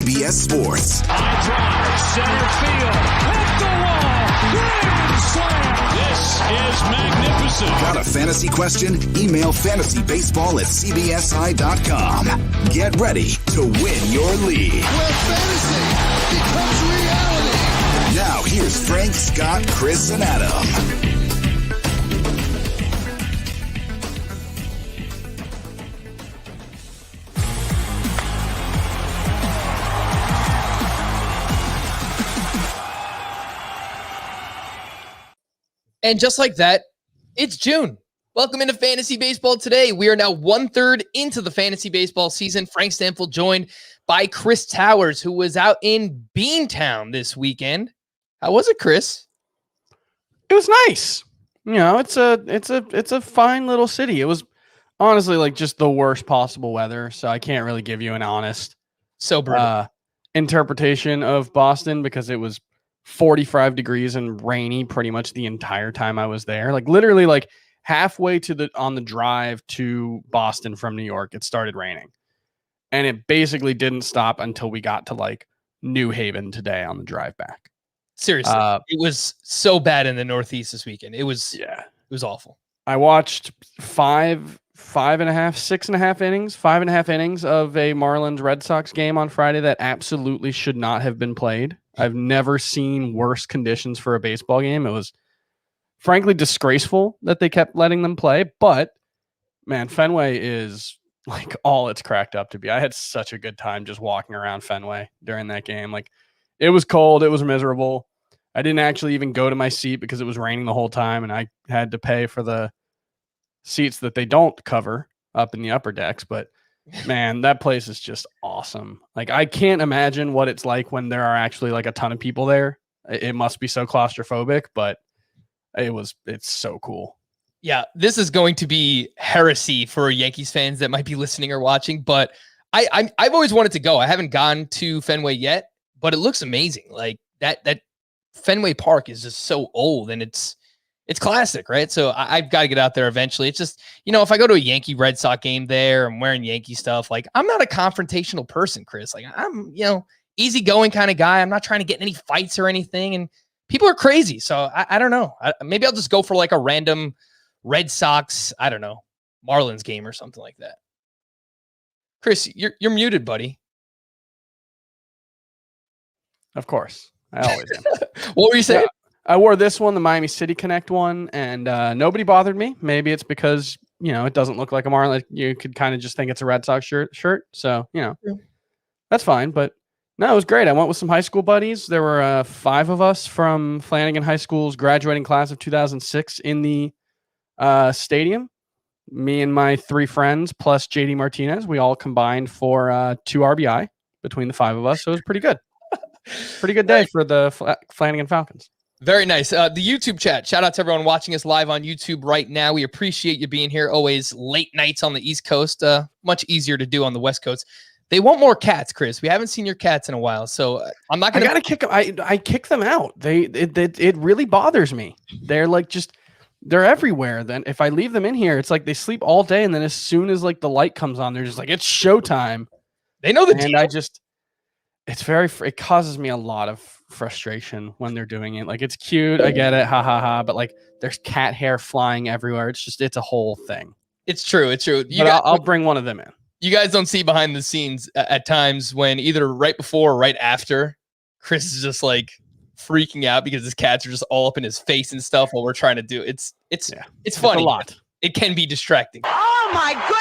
CBS Sports. High drive, center field, hit the wall, grand slam. This is magnificent. Got a fantasy question? Email fantasybaseball@cbsi.com. Get ready to win your league. Where fantasy becomes reality. Now here's Frank, Scott, Chris, and Adam. And just like that, it's June. Welcome into Fantasy Baseball today. We are now 1/3 into the Fantasy Baseball season. Frank Stanfield joined by Chris Towers, who was out in Beantown this weekend. How was it, Chris? It was nice. You know, it's a fine little city. It was honestly like just the worst possible weather, so I can't really give you an honest interpretation of Boston because it was 45 degrees and rainy pretty much the entire time I was there. Like literally like halfway on the drive to Boston from New York, it started raining. And it basically didn't stop until we got to like New Haven today on the drive back. Seriously, it was so bad in the Northeast this weekend. It was awful. I watched 5.5 innings of a Marlins Red Sox game on Friday that absolutely should not have been played. I've never seen worse conditions for a baseball game. It was frankly disgraceful that they kept letting them play, but man, Fenway is like all it's cracked up to be. I had such a good time just walking around Fenway during that game. Like it was cold. It was miserable. I didn't actually even go to my seat because it was raining the whole time and I had to pay for the seats that they don't cover up in the upper decks, but man, that place is just awesome. Like I can't imagine what it's like when there are actually like a ton of people there. It must be so claustrophobic, but it's so cool. Yeah, this is going to be heresy for Yankees fans that might be listening or watching, but I've always wanted to go. I haven't gone to Fenway yet, but it looks amazing. Like that Fenway Park is just so old and it's classic, right? So I've got to get out there eventually. It's just, if I go to a Yankee Red Sox game there, I'm wearing Yankee stuff. Like I'm not a confrontational person, Chris. Like I'm, easygoing kind of guy. I'm not trying to get in any fights or anything. And people are crazy. So I don't know. Maybe I'll just go for like a random Red Sox, I don't know, Marlins game or something like that. Chris, you're muted, buddy. Of course. I always am. What were you saying? Yeah. I wore this one, the Miami City Connect one, and nobody bothered me. Maybe it's because, it doesn't look like a Marlin. You could kind of just think it's a Red Sox shirt. So, that's fine. But no, it was great. I went with some high school buddies. There were 5 of us from Flanagan High School's graduating class of 2006 in the stadium. Me and my 3 friends plus JD Martinez. We all combined for 2 RBI between the 5 of us. So it was pretty good. Pretty good day for the Flanagan Falcons. Very nice. The YouTube chat. Shout out to everyone watching us live on YouTube right now. We appreciate you being here. Always late nights on the East Coast. Much easier to do on the West Coast. They want more cats, Chris. We haven't seen your cats in a while, so I'm not going to. I gotta kick them. I kick them out. It really bothers me. They're like they're everywhere. Then if I leave them in here, it's like they sleep all day, and then as soon as like the light comes on, they're just like it's showtime. They know the and deal. It causes me a lot of frustration when they're doing it. Like it's cute, I get it, ha ha ha, but like there's cat hair flying everywhere. It's a whole thing. It's true. I'll bring one of them in. You guys don't see behind the scenes at times when either right before or right after Chris is just like freaking out because his cats are just all up in his face and stuff while we're trying to do it's funny. It's a lot. It can be distracting. Oh my goodness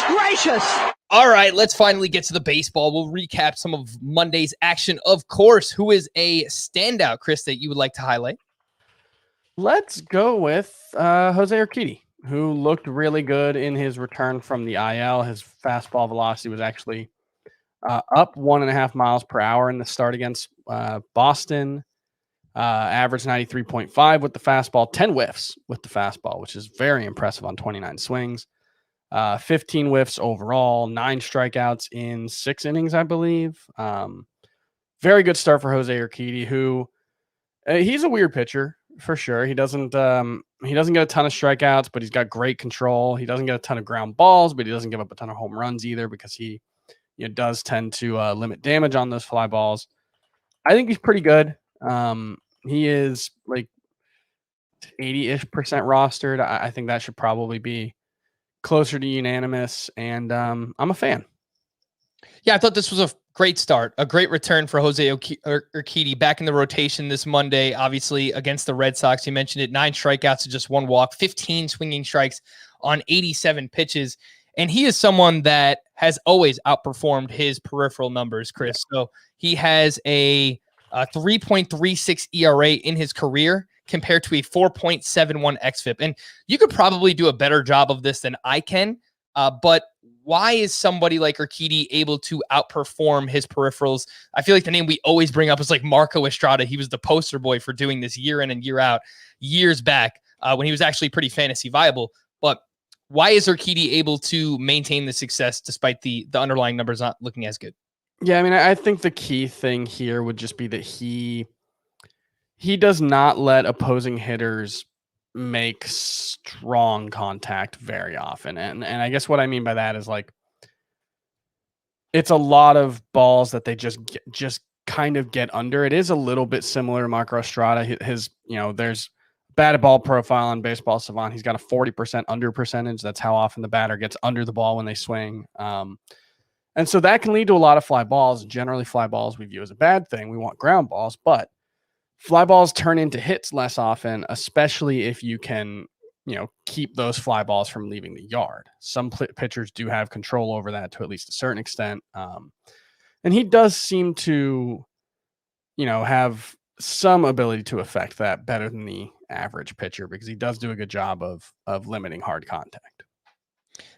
gracious. All right, let's finally get to the baseball. We'll recap some of Monday's action. Of course, who is a standout, Chris, that you would like to highlight? Let's go with Jose Urquidy, who looked really good in his return from the IL. His fastball velocity was actually up 1.5 miles per hour in the start against Boston. Average 93.5 with the fastball, 10 whiffs with the fastball, which is very impressive on 29 swings. 15 whiffs overall, 9 strikeouts in 6 innings, I believe. Very good start for Jose Urquidy, who he's a weird pitcher for sure. He doesn't get a ton of strikeouts, but he's got great control. He doesn't get a ton of ground balls, but he doesn't give up a ton of home runs either because he, does tend to limit damage on those fly balls. I think he's pretty good. He is like 80-ish% rostered. I think that should probably be closer to unanimous, and I'm a fan. Yeah, I thought this was a great start, a great return for Jose Urquidy back in the rotation this Monday, obviously against the Red Sox. You mentioned it, 9 strikeouts to just 1 walk, 15 swinging strikes on 87 pitches. And he is someone that has always outperformed his peripheral numbers, Chris. So he has a 3.36 ERA in his career compared to a 4.71 xFIP. And you could probably do a better job of this than I can, but why is somebody like Urquidy able to outperform his peripherals? I feel like the name we always bring up is like Marco Estrada. He was the poster boy for doing this year in and year out, years back when he was actually pretty fantasy viable. But why is Urquidy able to maintain the success despite the underlying numbers not looking as good? Yeah, I mean, I think the key thing here would just be that he does not let opposing hitters make strong contact very often. And I guess what I mean by that is like, it's a lot of balls that they just kind of get under. It is a little bit similar to Marco Estrada. His, there's batted ball profile on Baseball Savant. He's got a 40% under percentage. That's how often the batter gets under the ball when they swing. And so that can lead to a lot of fly balls. Generally, fly balls we view as a bad thing. We want ground balls, but fly balls turn into hits less often, especially if you can, keep those fly balls from leaving the yard. Some pitchers do have control over that to at least a certain extent. And he does seem to, have some ability to affect that better than the average pitcher because he does do a good job of limiting hard contact.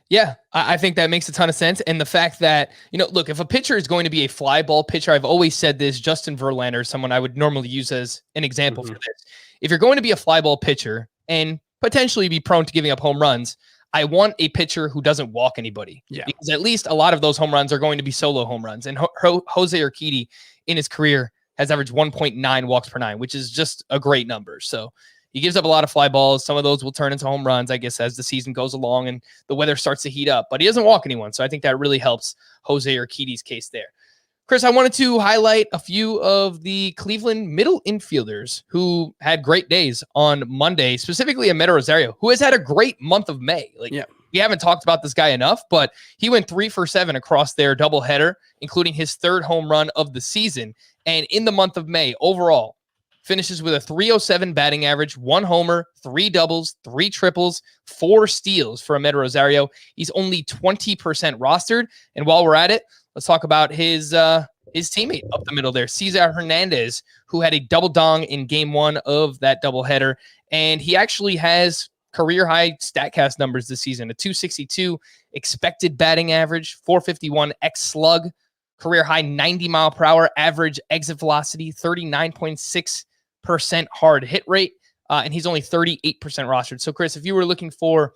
Yeah, I think that makes a ton of sense. And the fact that, look, if a pitcher is going to be a fly ball pitcher, I've always said this, Justin Verlander, someone I would normally use as an example for this. If you're going to be a fly ball pitcher and potentially be prone to giving up home runs, I want a pitcher who doesn't walk anybody. Yeah. Because at least a lot of those home runs are going to be solo home runs. And Jose Urquidy in his career has averaged 1.9 walks per 9, which is just a great number. So he gives up a lot of fly balls. Some of those will turn into home runs, I guess, as the season goes along and the weather starts to heat up. But he doesn't walk anyone, so I think that really helps Jose Urquidy's case there. Chris, I wanted to highlight a few of the Cleveland middle infielders who had great days on Monday, specifically Amed Rosario, who has had a great month of May. We haven't talked about this guy enough, but he went 3 for 7 across their doubleheader, including his 3rd home run of the season. And in the month of May, overall, finishes with a 307 batting average, 1 homer, 3 doubles, 3 triples, 4 steals for Amed Rosario. He's only 20% rostered. And while we're at it, let's talk about his teammate up the middle there, Cesar Hernandez, who had a double dong in game 1 of that doubleheader. And he actually has career high StatCast numbers this season, a 262 expected batting average, 451 X slug, career high 90 mile per hour average exit velocity, 39.6% hard hit rate, and he's only 38% rostered. So, Chris, if you were looking for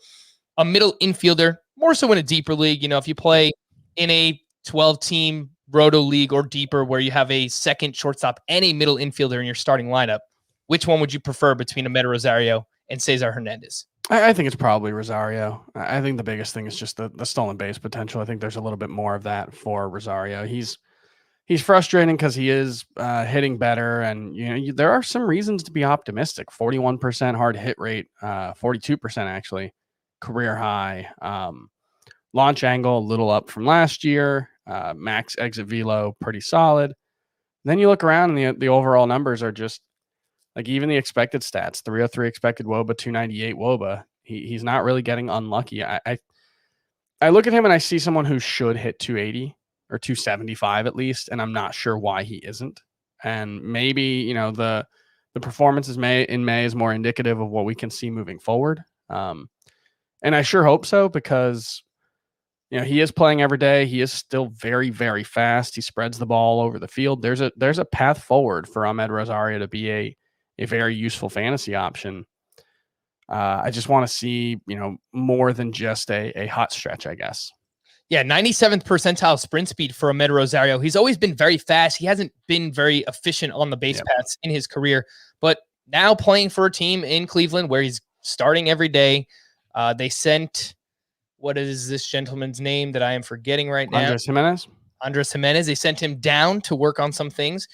a middle infielder, more so in a deeper league, if you play in a 12-team roto league or deeper where you have a second shortstop and a middle infielder in your starting lineup, which one would you prefer between Amed Rosario and Cesar Hernandez? I think it's probably Rosario. I think the biggest thing is just the stolen base potential. I think there's a little bit more of that for Rosario. He's frustrating because he is hitting better, and there are some reasons to be optimistic. 41% hard hit rate, 42% actually, career high. Launch angle a little up from last year. Max exit velo pretty solid. Then you look around and the overall numbers are just like even the expected stats, 303 expected WOBA, 298 WOBA. He's not really getting unlucky. I look at him and I see someone who should hit 280 or 275 at least, and I'm not sure why he isn't. And maybe, the performance in May is more indicative of what we can see moving forward. And I sure hope so because, he is playing every day. He is still very, very fast. He spreads the ball over the field. There's a path forward for Amed Rosario to be a very useful fantasy option. I just want to see, more than just a hot stretch, I guess. Yeah, 97th percentile sprint speed for Amed Rosario. He's always been very fast. He hasn't been very efficient on the base paths in his career, but now playing for a team in Cleveland where he's starting every day. They sent, what is this gentleman's name that I am forgetting right now? Andres Jimenez? Andres Jimenez. They sent him down to work on some things.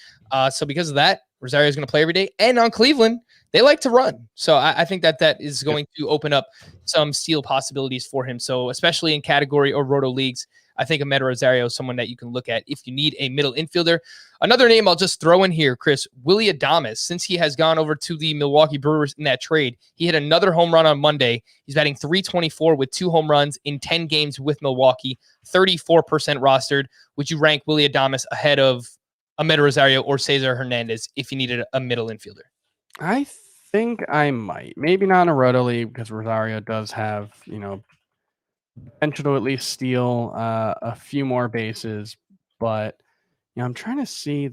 So because of that, Rosario is going to play every day. And on Cleveland, they like to run. So I think that is going to open up some steal possibilities for him. So especially in category or roto leagues, I think Amed Rosario is someone that you can look at if you need a middle infielder. Another name I'll just throw in here, Chris, Willy Adames. Since he has gone over to the Milwaukee Brewers in that trade, he hit another home run on Monday. He's batting .324 with 2 home runs in 10 games with Milwaukee, 34% rostered. Would you rank Willy Adames ahead of Amed Rosario or Cesar Hernandez if you needed a middle infielder? I think I might. Maybe not in a roto league because Rosario does have, potential to at least steal a few more bases. But, I'm trying to see.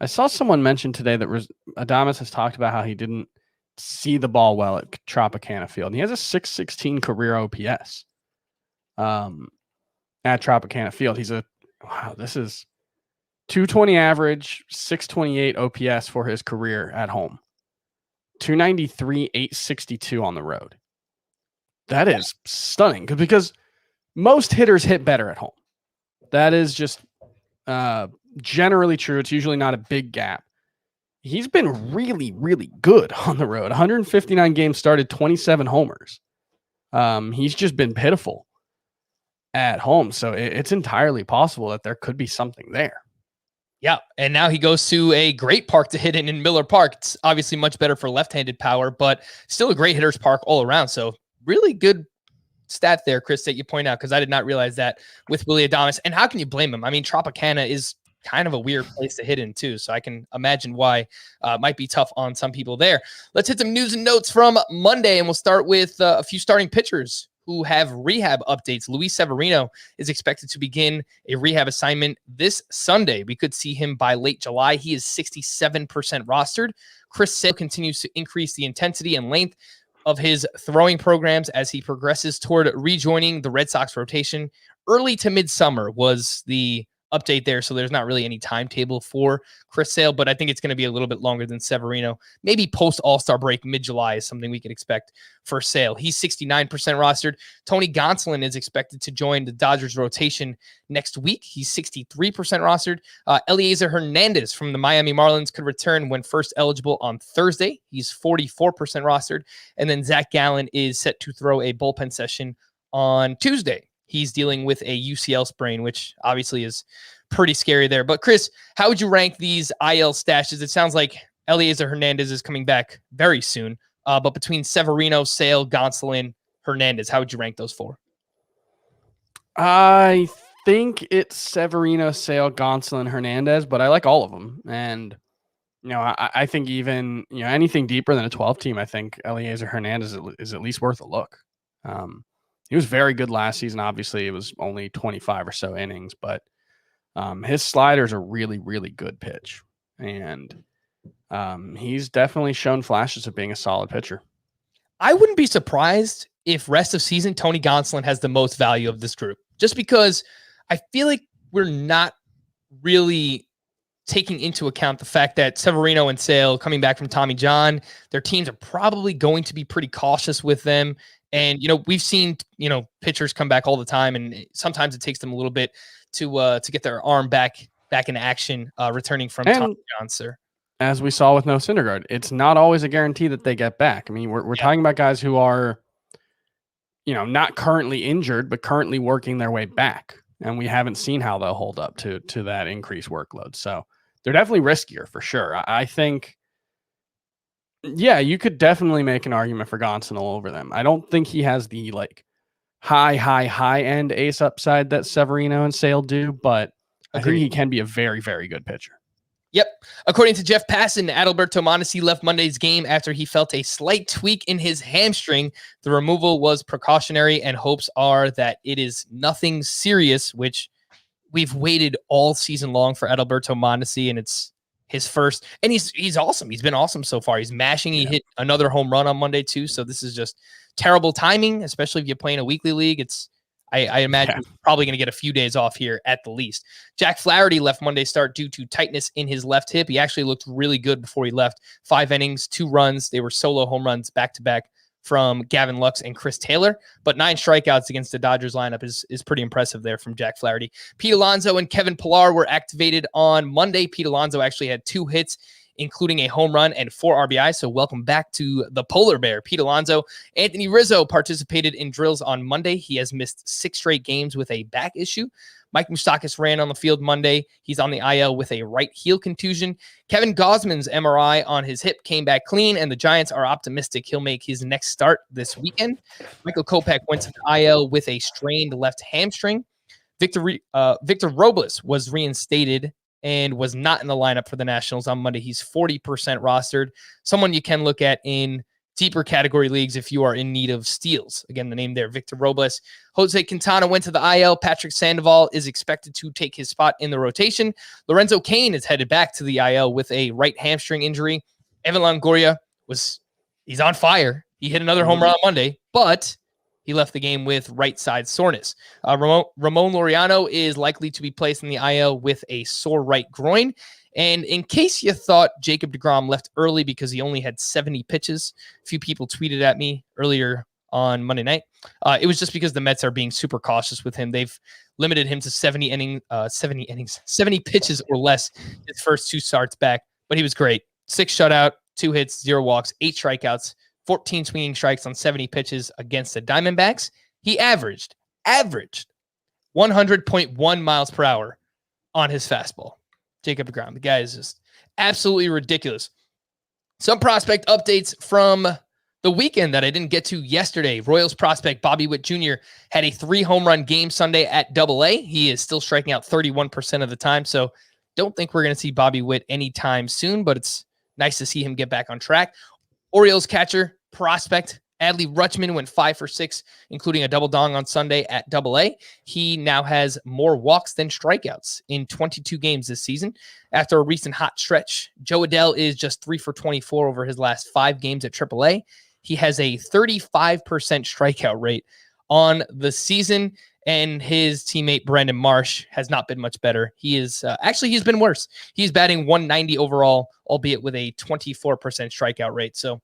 I saw someone mention today that Adames has talked about how he didn't see the ball well at Tropicana Field. And he has a .616 career OPS at Tropicana Field. This is 220 average, 628 OPS for his career at home. 293, 862 on the road. That is stunning because most hitters hit better at home. That is just generally true. It's usually not a big gap. He's been really, really good on the road. 159 games started, 27 homers. He's just been pitiful at home. So it's entirely possible that there could be something there. Yeah, and now he goes to a great park to hit in Miller Park. It's obviously much better for left-handed power, but still a great hitter's park all around. So really good stat there, Chris, that you point out, because I did not realize that with Willy Adames. And how can you blame him? I mean, Tropicana is kind of a weird place to hit in too, so I can imagine why it might be tough on some people there. Let's hit some news and notes from Monday, and we'll start with a few starting pitchers who have rehab updates. Luis Severino is expected to begin a rehab assignment this Sunday. We could see him by late July. He is 67% rostered. Chris Sale continues to increase the intensity and length of his throwing programs as he progresses toward rejoining the Red Sox rotation. Early to midsummer was the update there, so there's not really any timetable for Chris Sale, but I think it's going to be a little bit longer than Severino. Maybe post All-Star break, mid-July is something we could expect for Sale. He's 69% rostered. Tony Gonsolin is expected to join the Dodgers rotation next week. He's 63% rostered. Eliezer Hernandez from the Miami Marlins could return when first eligible on Thursday. He's 44% rostered. And then Zach Gallen is set to throw a bullpen session on Tuesday. He's dealing with a UCL sprain, which obviously is pretty scary there. But Chris, how would you rank these IL stashes? It sounds like Eliezer Hernandez is coming back very soon. But between Severino, Sale, Gonsolin, Hernandez, how would you rank those four? I think it's Severino, Sale, Gonsolin, Hernandez, but I like all of them. And, I think even, anything deeper than a 12 team, I think Eliezer Hernandez is at least worth a look. He was very good last season. Obviously, it was only 25 or so innings, but his slider's a really, really good pitch. And he's definitely shown flashes of being a solid pitcher. I wouldn't be surprised if rest of season Tony Gonsolin has the most value of this group, just because I feel like we're not really taking into account the fact that Severino and Sale coming back from Tommy John, their teams are probably going to be pretty cautious with them. And, we've seen, pitchers come back all the time, and sometimes it takes them a little bit to get their arm back in action, returning from Tommy John, sir. As we saw with Noah Syndergaard, it's not always a guarantee that they get back. I mean, we're talking about guys who are, not currently injured, but currently working their way back. And we haven't seen how they'll hold up to that increased workload. So they're definitely riskier for sure. I think, yeah, you could definitely make an argument for Gonsolin over them. I don't think he has the high end ace upside that Severino and Sale do, but I think he can be a very, very good pitcher. Yep. According to Jeff Passan, Adalberto Mondesi left Monday's game after he felt a slight tweak in his hamstring. The removal was precautionary, and hopes are that it is nothing serious, which we've waited all season long for Adalberto Mondesi, and it's his first, and he's awesome. He's been awesome so far. He's mashing. He hit another home run on Monday too. So this is just terrible timing, especially if you're playing a weekly league. I imagine he's probably going to get a few days off here at the least. Jack Flaherty left Monday's start due to tightness in his left hip. He actually looked really good before he left. 5 innings, 2 runs. They were solo home runs back to back from Gavin Lux and Chris Taylor, but 9 strikeouts against the Dodgers lineup is pretty impressive there from Jack Flaherty. Pete Alonso and Kevin Pillar were activated on Monday. Pete Alonso actually had 2 hits, including a home run and 4 RBIs. So welcome back to the Polar Bear, Pete Alonso. Anthony Rizzo participated in drills on Monday. He has missed 6 straight games with a back issue. Mike Moustakas ran on the field Monday. He's on the IL with a right heel contusion. Kevin Gausman's MRI on his hip came back clean, and the Giants are optimistic he'll make his next start this weekend. Michael Kopech went to the IL with a strained left hamstring. Victor Robles was reinstated and was not in the lineup for the Nationals on Monday. He's 40% rostered. Someone you can look at in deeper category leagues if you are in need of steals. Again, the name there, Victor Robles. Jose Quintana went to the IL. Patrick Sandoval is expected to take his spot in the rotation. Lorenzo Cain is headed back to the IL with a right hamstring injury. Evan Longoria he's on fire. He hit another home run on Monday, but he left the game with right side soreness. Ramon Laureano is likely to be placed in the IL with a sore right groin. And in case you thought Jacob deGrom left early because he only had 70 pitches, a few people tweeted at me earlier on Monday night. It was just because the Mets are being super cautious with him. They've limited him to 70 pitches or less his first 2 starts back, but he was great. 6 shutout, 2 hits, 0 walks, 8 strikeouts, 14 swinging strikes on 70 pitches against the Diamondbacks. He averaged 100.1 miles per hour on his fastball. Jacob deGrom. The guy is just absolutely ridiculous. Some prospect updates from the weekend that I didn't get to yesterday. Royals prospect Bobby Witt Jr. had a 3 home run game Sunday at AA. He is still striking out 31% of the time, so don't think we're going to see Bobby Witt anytime soon, but it's nice to see him get back on track. Orioles catcher prospect Adley Rutschman went 5 for 6, including a double dong on Sunday at AA. He now has more walks than strikeouts in 22 games this season. After a recent hot stretch, Joe Adell is just 3 for 24 over his last 5 games at AAA. He has a 35% strikeout rate on the season, and his teammate Brandon Marsh has not been much better. He is he's been worse. He's batting 190 overall, albeit with a 24% strikeout rate. So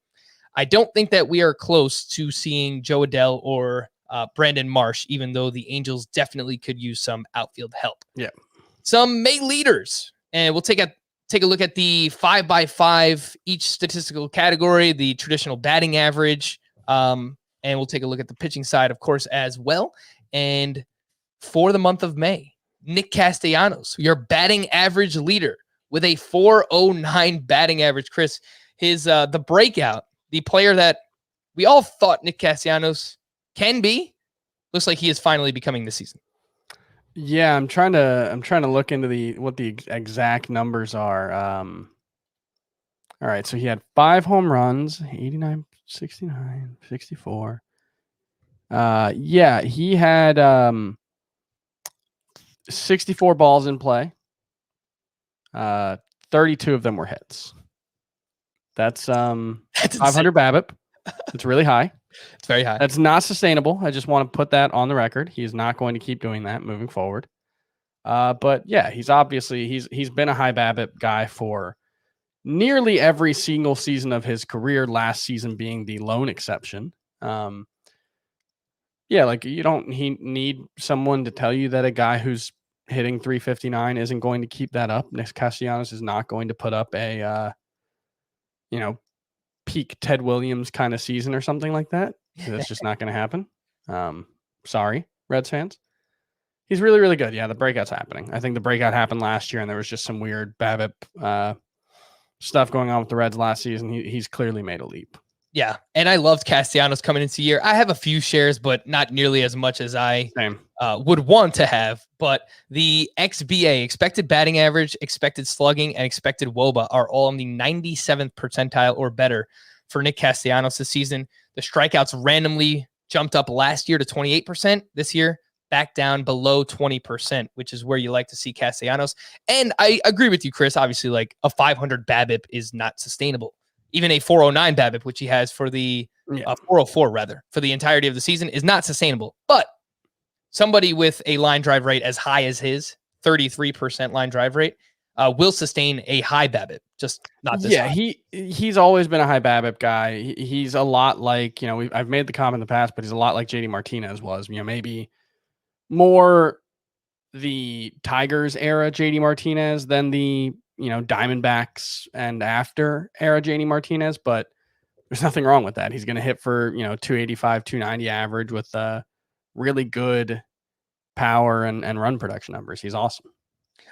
I don't think that we are close to seeing Joe Adell or Brandon Marsh, even though the Angels definitely could use some outfield help. Yeah. Some May leaders, and we'll take a look at the 5x5 each statistical category, the traditional batting average, and we'll take a look at the pitching side, of course, as well. And for the month of May, Nick Castellanos, your batting average leader with a 409 batting average. Chris, his the breakout. The player that we all thought Nick Castellanos can be, looks like he is finally becoming this season. Yeah, I'm trying to look into what the exact numbers are. All right, so he had 5 home runs, 89, 69, 64. Yeah, he had 64 balls in play. 32 of them were hits. That's 500 BABIP. It's really high. It's very high. That's not sustainable. I just want to put that on the record. He's not going to keep doing that moving forward. But yeah, he's been a high BABIP guy for nearly every single season of his career, last season being the lone exception. Yeah, like he need someone to tell you that a guy who's hitting 359 isn't going to keep that up. Nick Castellanos is not going to put up a peak Ted Williams kind of season or something like that. That's just not going to happen. Sorry, Reds fans. He's really, really good. Yeah, the breakout's happening. I think the breakout happened last year, and there was just some weird BABIP stuff going on with the Reds last season. He's clearly made a leap. Yeah, and I loved Castellanos coming into the year. I have a few shares, but not nearly as much as I would want to have. But the XBA, expected batting average, expected slugging, and expected WOBA are all in the 97th percentile or better for Nick Castellanos this season. The strikeouts randomly jumped up last year to 28%. This year, back down below 20%, which is where you like to see Castellanos. And I agree with you, Chris. Obviously, like a 500 BABIP is not sustainable. Even a 409 BABIP, which he has for the 404 rather, for the entirety of the season, is not sustainable. But somebody with a line drive rate as high as his, 33% line drive rate, will sustain a high BABIP, just not this. Yeah, high. he's always been a high BABIP guy. He's a lot like, I've made the comment in the past, but he's a lot like JD Martinez was. Maybe more the Tigers era JD Martinez than the Diamondbacks and after era JD Martinez, but there's nothing wrong with that. He's going to hit for 285, 290 average with really good power and run production numbers. He's awesome.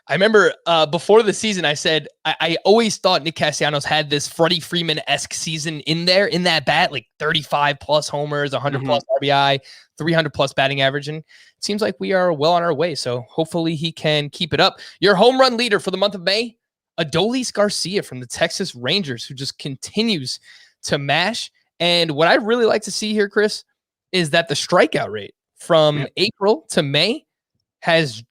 I remember before the season, I said I always thought Nick Castellanos had this Freddie Freeman-esque season in that bat, like 35 plus homers, 100 plus RBI, 300 plus batting average. And it seems like we are well on our way. So hopefully he can keep it up. Your home run leader for the month of May, Adolis Garcia from the Texas Rangers, who just continues to mash. And what I really like to see here, Chris, is that the strikeout rate from April to May has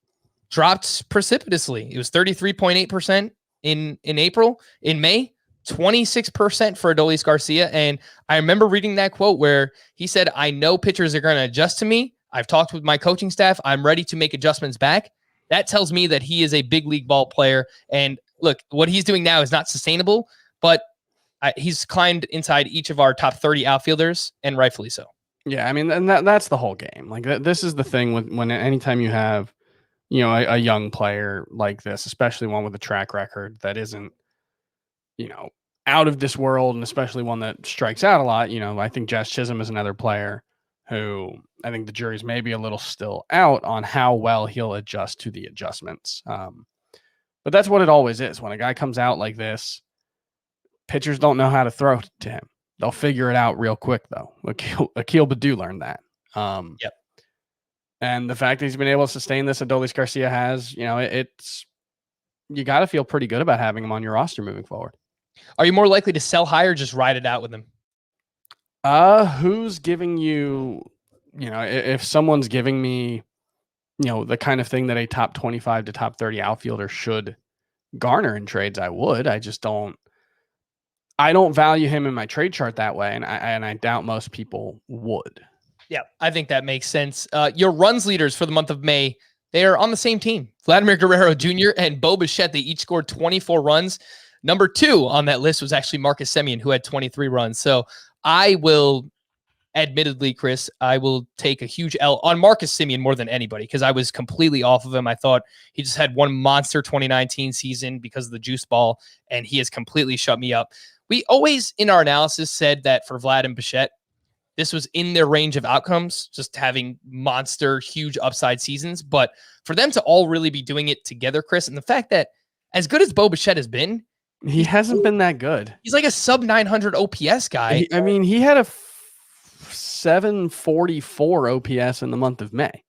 dropped precipitously. It was 33.8% in April. In May, 26% for Adolis Garcia. And I remember reading that quote where he said, I know pitchers are going to adjust to me. I've talked with my coaching staff. I'm ready to make adjustments back. That tells me that he is a big league ball player. And look, what he's doing now is not sustainable, but he's climbed inside each of our top 30 outfielders, and rightfully so. Yeah, I mean, and that's the whole game. Like this is the thing when anytime you have a young player like this, especially one with a track record that isn't, out of this world, and especially one that strikes out a lot. I think Jazz Chisholm is another player who I think the jury's maybe a little still out on how well he'll adjust to the adjustments. But that's what it always is. When a guy comes out like this, pitchers don't know how to throw to him. They'll figure it out real quick, though. Akil Baddoo learned that. Yep. And the fact that he's been able to sustain this, Adolis Garcia has, it's you got to feel pretty good about having him on your roster moving forward. Are you more likely to sell high or just ride it out with him? Who's giving you, if someone's giving me, the kind of thing that a top 25 to top 30 outfielder should garner in trades, I would. I don't value him in my trade chart that way, and I doubt most people would. Yeah, I think that makes sense. Your runs leaders for the month of May, they are on the same team. Vladimir Guerrero Jr. and Bo Bichette, they each scored 24 runs. Number 2 on that list was actually Marcus Semien, who had 23 runs. So I will, admittedly, Chris, I will take a huge L on Marcus Semien more than anybody because I was completely off of him. I thought he just had one monster 2019 season because of the juice ball, and he has completely shut me up. We always, in our analysis, said that for Vlad and Bichette, this was in their range of outcomes, just having monster, huge upside seasons. But for them to all really be doing it together, Chris, and the fact that as good as Bo Bichette has been, he hasn't been that good. He's like a sub 900 OPS guy. He had a 744 OPS in the month of May.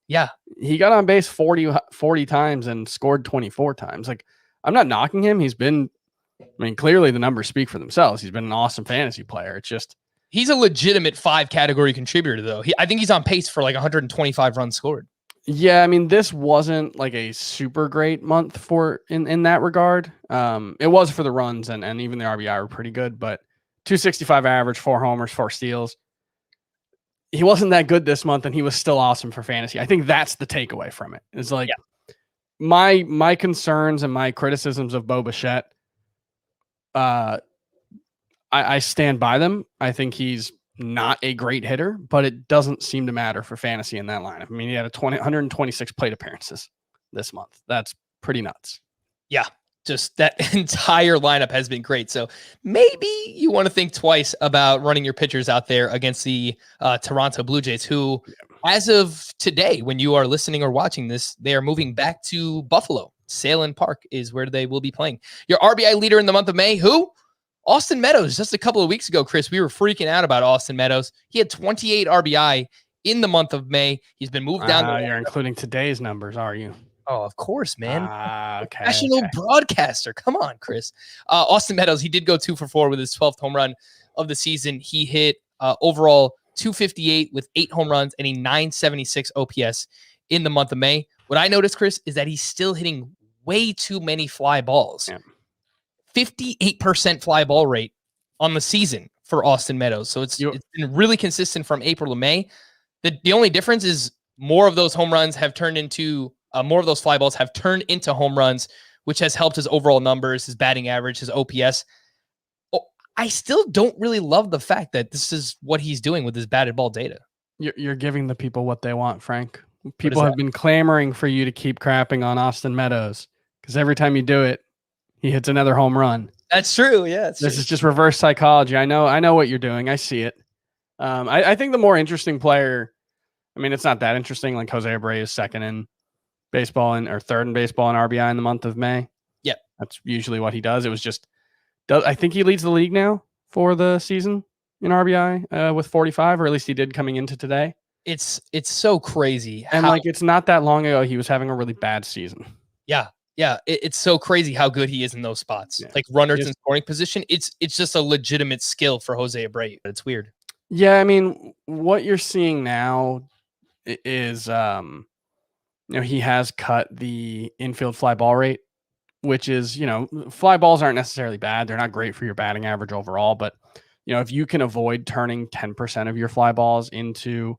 Yeah. He got on base 40 times and scored 24 times. Like, I'm not knocking him. Clearly the numbers speak for themselves. He's been an awesome fantasy player. It's just, he's a legitimate 5 category contributor, though. I think he's on pace for like 125 runs scored. Yeah, this wasn't like a super great month for in that regard. It was for the runs and even the RBI were pretty good, but 265 average, 4 homers, 4 steals. He wasn't that good this month, and he was still awesome for fantasy. I think that's the takeaway from it. It's like my concerns and my criticisms of Bo Bichette, I stand by them. I think he's not a great hitter, but it doesn't seem to matter for fantasy in that lineup. He had 126 plate appearances this month. That's pretty nuts. Yeah, just that entire lineup has been great. So maybe you want to think twice about running your pitchers out there against the Toronto Blue Jays, who, as of today, when you are listening or watching this, they are moving back to Buffalo. Salem Park is where they will be playing. Your RBI leader in the month of May, who? Austin Meadows. Just a couple of weeks ago, Chris, we were freaking out about Austin Meadows. He had 28 RBI in the month of May. He's been moved down. You're including today's numbers, are you? Oh, of course, man. Okay. Professional broadcaster. Come on, Chris. Austin Meadows, he did go 2 for 4 with his 12th home run of the season. He hit overall 258 with 8 home runs and a 976 OPS in the month of May. What I noticed, Chris, is that he's still hitting way too many fly balls. Yeah. 58% fly ball rate on the season for Austin Meadows. So it's been really consistent from April to May. The only difference is more of those home runs have turned into more of those fly balls have turned into home runs which has helped his overall numbers, his batting average, his OPS. Oh, I still don't really love the fact that this is what he's doing with his batted ball data. You're giving the people what they want, Frank. What People is have that? been clamoring for you to keep crapping on Austin Meadows because every time you do it, he hits another home run. That's true. Yeah, This is just reverse psychology. I know what you're doing. I see it. I think the more interesting player, I mean, it's not that interesting. Like Jose Abreu is second in baseball or third in baseball in RBI in the month of May. Yep. That's usually what he does. It was just, I think he leads the league now for the season in RBI with 45, or at least he did coming into today. It's so crazy. And like, it's not that long ago, he was having a really bad season. Yeah. Yeah. It's so crazy how good he is in those spots. Yeah. Like runners in scoring position. It's just a legitimate skill for Jose Abreu. It's weird. Yeah. I mean, what you're seeing now is, he has cut the infield fly ball rate, which is, fly balls aren't necessarily bad. They're not great for your batting average overall, but if you can avoid turning 10% of your fly balls into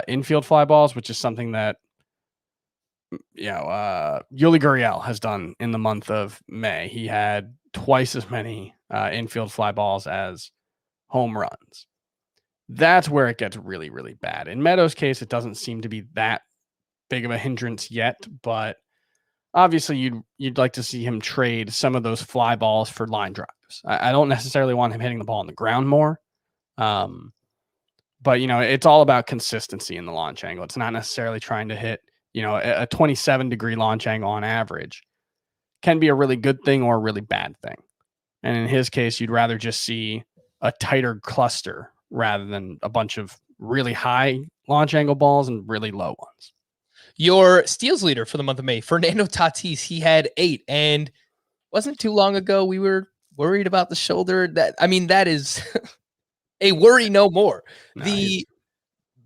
infield fly balls, which is something that Yuli Gurriel has done in the month of May. He had twice as many infield fly balls as home runs. That's where it gets really, really bad. In Meadows' case, it doesn't seem to be that big of a hindrance yet, but obviously you'd like to see him trade some of those fly balls for line drives. I don't necessarily want him hitting the ball on the ground more. But it's all about consistency in the launch angle. It's not necessarily trying to hit, a 27-degree launch angle on average can be a really good thing or a really bad thing. And in his case, you'd rather just see a tighter cluster rather than a bunch of really high launch angle balls and really low ones. Your steals leader for the month of May, Fernando Tatis, he had 8, and wasn't too long ago we were worried about the shoulder. That is a worry no more. Nice. The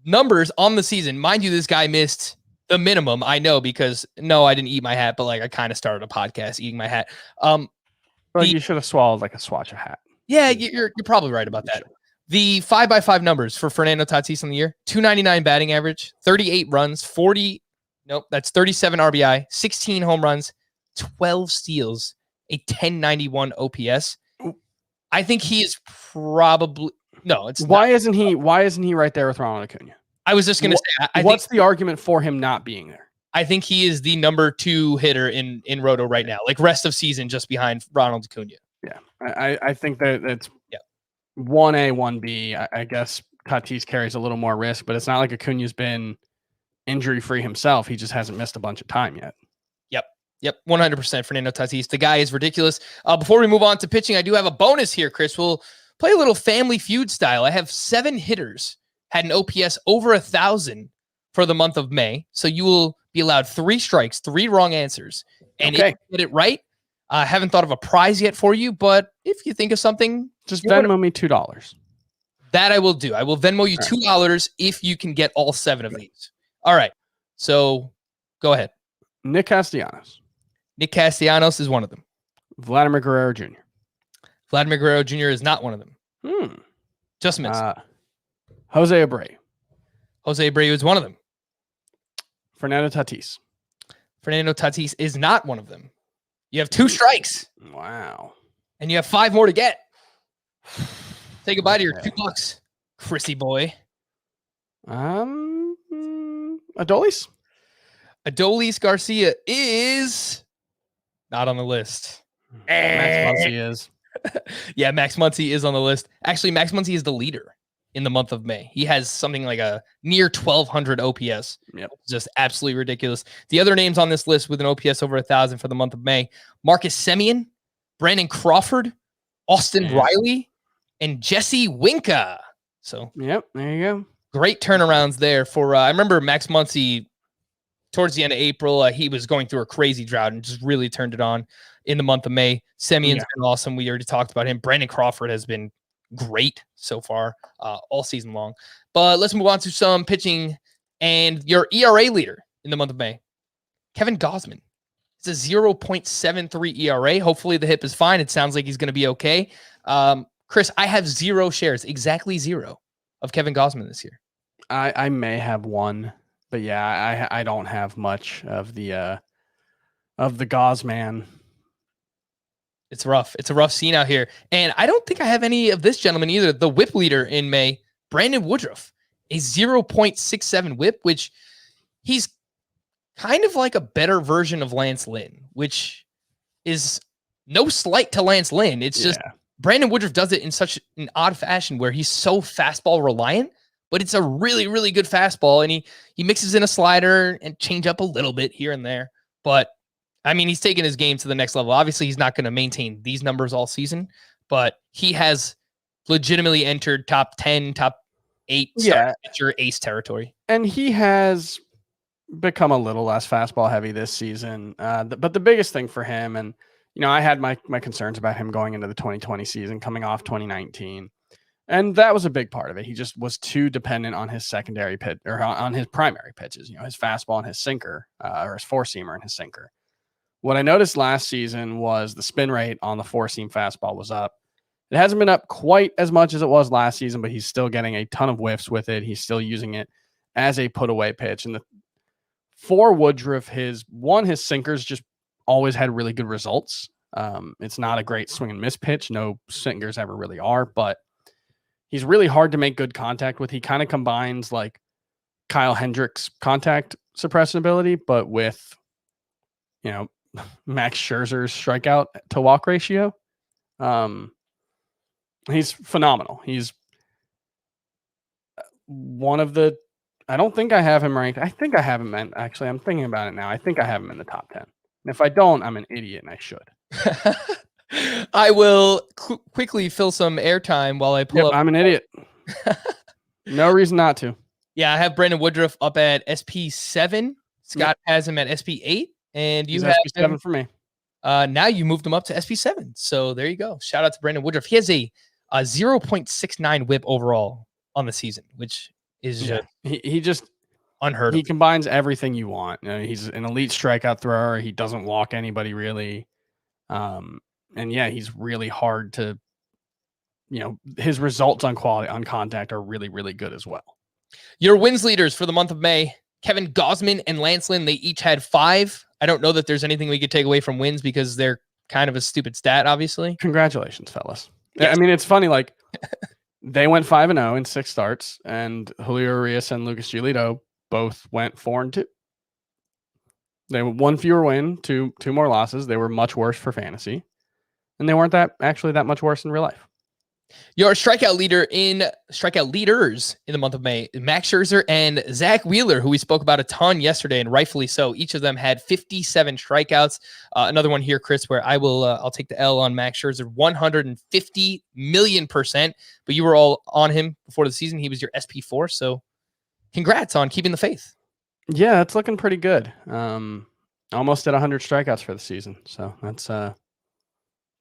numbers on the season, mind you, this guy missed the minimum. I know because I didn't eat my hat, but like I kind of started a podcast eating my hat. You should have swallowed like a swatch of hat. Yeah, you're probably right about that. The 5x5 numbers for Fernando Tatis on the year: 299 batting average, 38 runs, 37 RBI, 16 home runs, 12 steals, a 1091 OPS. I think he is probably Why isn't he right there with Ronald Acuna? I was just going to say, what's the argument for him not being there? I think he is the number 2 hitter in Roto right now, like rest of season, just behind Ronald Acuna. Yeah, I think that's 1A, 1B. I guess Tatis carries a little more risk, but it's not like Acuna's been injury-free himself. He just hasn't missed a bunch of time yet. Yep, 100% Fernando Tatis. The guy is ridiculous. Before we move on to pitching, I do have a bonus here, Chris. We'll play a little Family Feud style. I have 7 hitters had an OPS over 1,000 for the month of May. So you will be allowed 3 strikes, 3 wrong answers. And if you get it right, I haven't thought of a prize yet for you, but if you think of something, just Venmo me $2. That I will do. I will Venmo you $2 if you can get all 7 of these. All right. So go ahead. Nick Castellanos. Nick Castellanos is one of them. Vladimir Guerrero Jr. Vladimir Guerrero Jr. is not one of them. Just missed. Jose Abreu. Jose Abreu is one of them. Fernando Tatis. Fernando Tatis is not one of them. You have 2 strikes. Wow. And you have 5 more to get. Say goodbye to your $2, Chrissy boy. Adolis? Adolis Garcia is not on the list. Max Muncy is. Yeah, Max Muncy is on the list. Actually, Max Muncy is the leader in the month of May. He has something like a near 1,200 OPS. Yep. Just absolutely ridiculous. The other names on this list with an OPS over 1,000 for the month of May: Marcus Semien, Brandon Crawford, Austin Riley, and Jesse Winka. So, yep, there you go. Great turnarounds there for, I remember Max Muncy towards the end of April, he was going through a crazy drought and just really turned it on in the month of May. Semien's been awesome. We already talked about him. Brandon Crawford has been great so far all season long. But let's move on to some pitching and your ERA leader in the month of May, Kevin Gausman. It's a 0.73 ERA. Hopefully the hip is fine. It sounds like he's going to be okay. Chris, I have 0 shares, exactly 0 of Kevin Gausman this year. I may have 1, but yeah, I don't have much of the of the Gauze man. It's rough. It's a rough scene out here. And I don't think I have any of this gentleman either. The whip leader in May, Brandon Woodruff, a 0.67 whip, which he's kind of like a better version of Lance Lynn, which is no slight to Lance Lynn. It's just Brandon Woodruff does it in such an odd fashion where he's so fastball reliant, but it's a really, really good fastball. And he mixes in a slider and change up a little bit here and there. But I mean, he's taking his game to the next level. Obviously, he's not going to maintain these numbers all season, but he has legitimately entered top 10, top 8 pitcher ace territory. And he has become a little less fastball heavy this season. But the biggest thing for him, and I had my concerns about him going into the 2020 season, coming off 2019. And that was a big part of it. He just was too dependent on his secondary pitch or on his primary pitches, his fastball and his sinker, or his four-seamer and his sinker. What I noticed last season was the spin rate on the four-seam fastball was up. It hasn't been up quite as much as it was last season, but he's still getting a ton of whiffs with it. He's still using it as a put-away pitch. And for Woodruff, his sinkers just always had really good results. It's not a great swing and miss pitch. No sinkers ever really are, but he's really hard to make good contact with. He kind of combines like Kyle Hendricks' contact suppression ability, but with, Max Scherzer's strikeout to walk ratio. He's phenomenal. He's one of the, I don't think I have him ranked. I think I have him actually, I'm thinking about it now. I think I have him in the top 10. And if I don't, I'm an idiot and I should. I will quickly fill some airtime while I pull up. I'm an idiot. No reason not to. Yeah, I have Brandon Woodruff up at SP7. Scott has him at SP8. And you have SP7 him for me. Now you moved him up to SP7. So there you go. Shout out to Brandon Woodruff. He has a 0.69 whip overall on the season, which is he just unheard of. He combines everything you want. He's an elite strikeout thrower. He doesn't walk anybody really. And he's really hard to, his results on contact are really, really good as well. Your wins leaders for the month of May, Kevin Gausman and Lance Lynn, they each had 5. I don't know that there's anything we could take away from wins because they're kind of a stupid stat, obviously. Congratulations, fellas. Yes. I mean, it's funny, like they went 5-0 in 6 starts, and Julio Urias and Lucas Giolito both went 4-2. They were 1 fewer win, two more losses. They were much worse for fantasy, and they weren't that much worse in real life. Your strikeout leaders in the month of May, Max Scherzer and Zach Wheeler, who we spoke about a ton yesterday, and rightfully so. Each of them had 57 strikeouts. Another one here, Chris, where I'll take the L on Max Scherzer, 150 million%. But you were all on him before the season. He was your SP4, so congrats on keeping the faith. Yeah, it's looking pretty good. Almost at 100 strikeouts for the season, so that's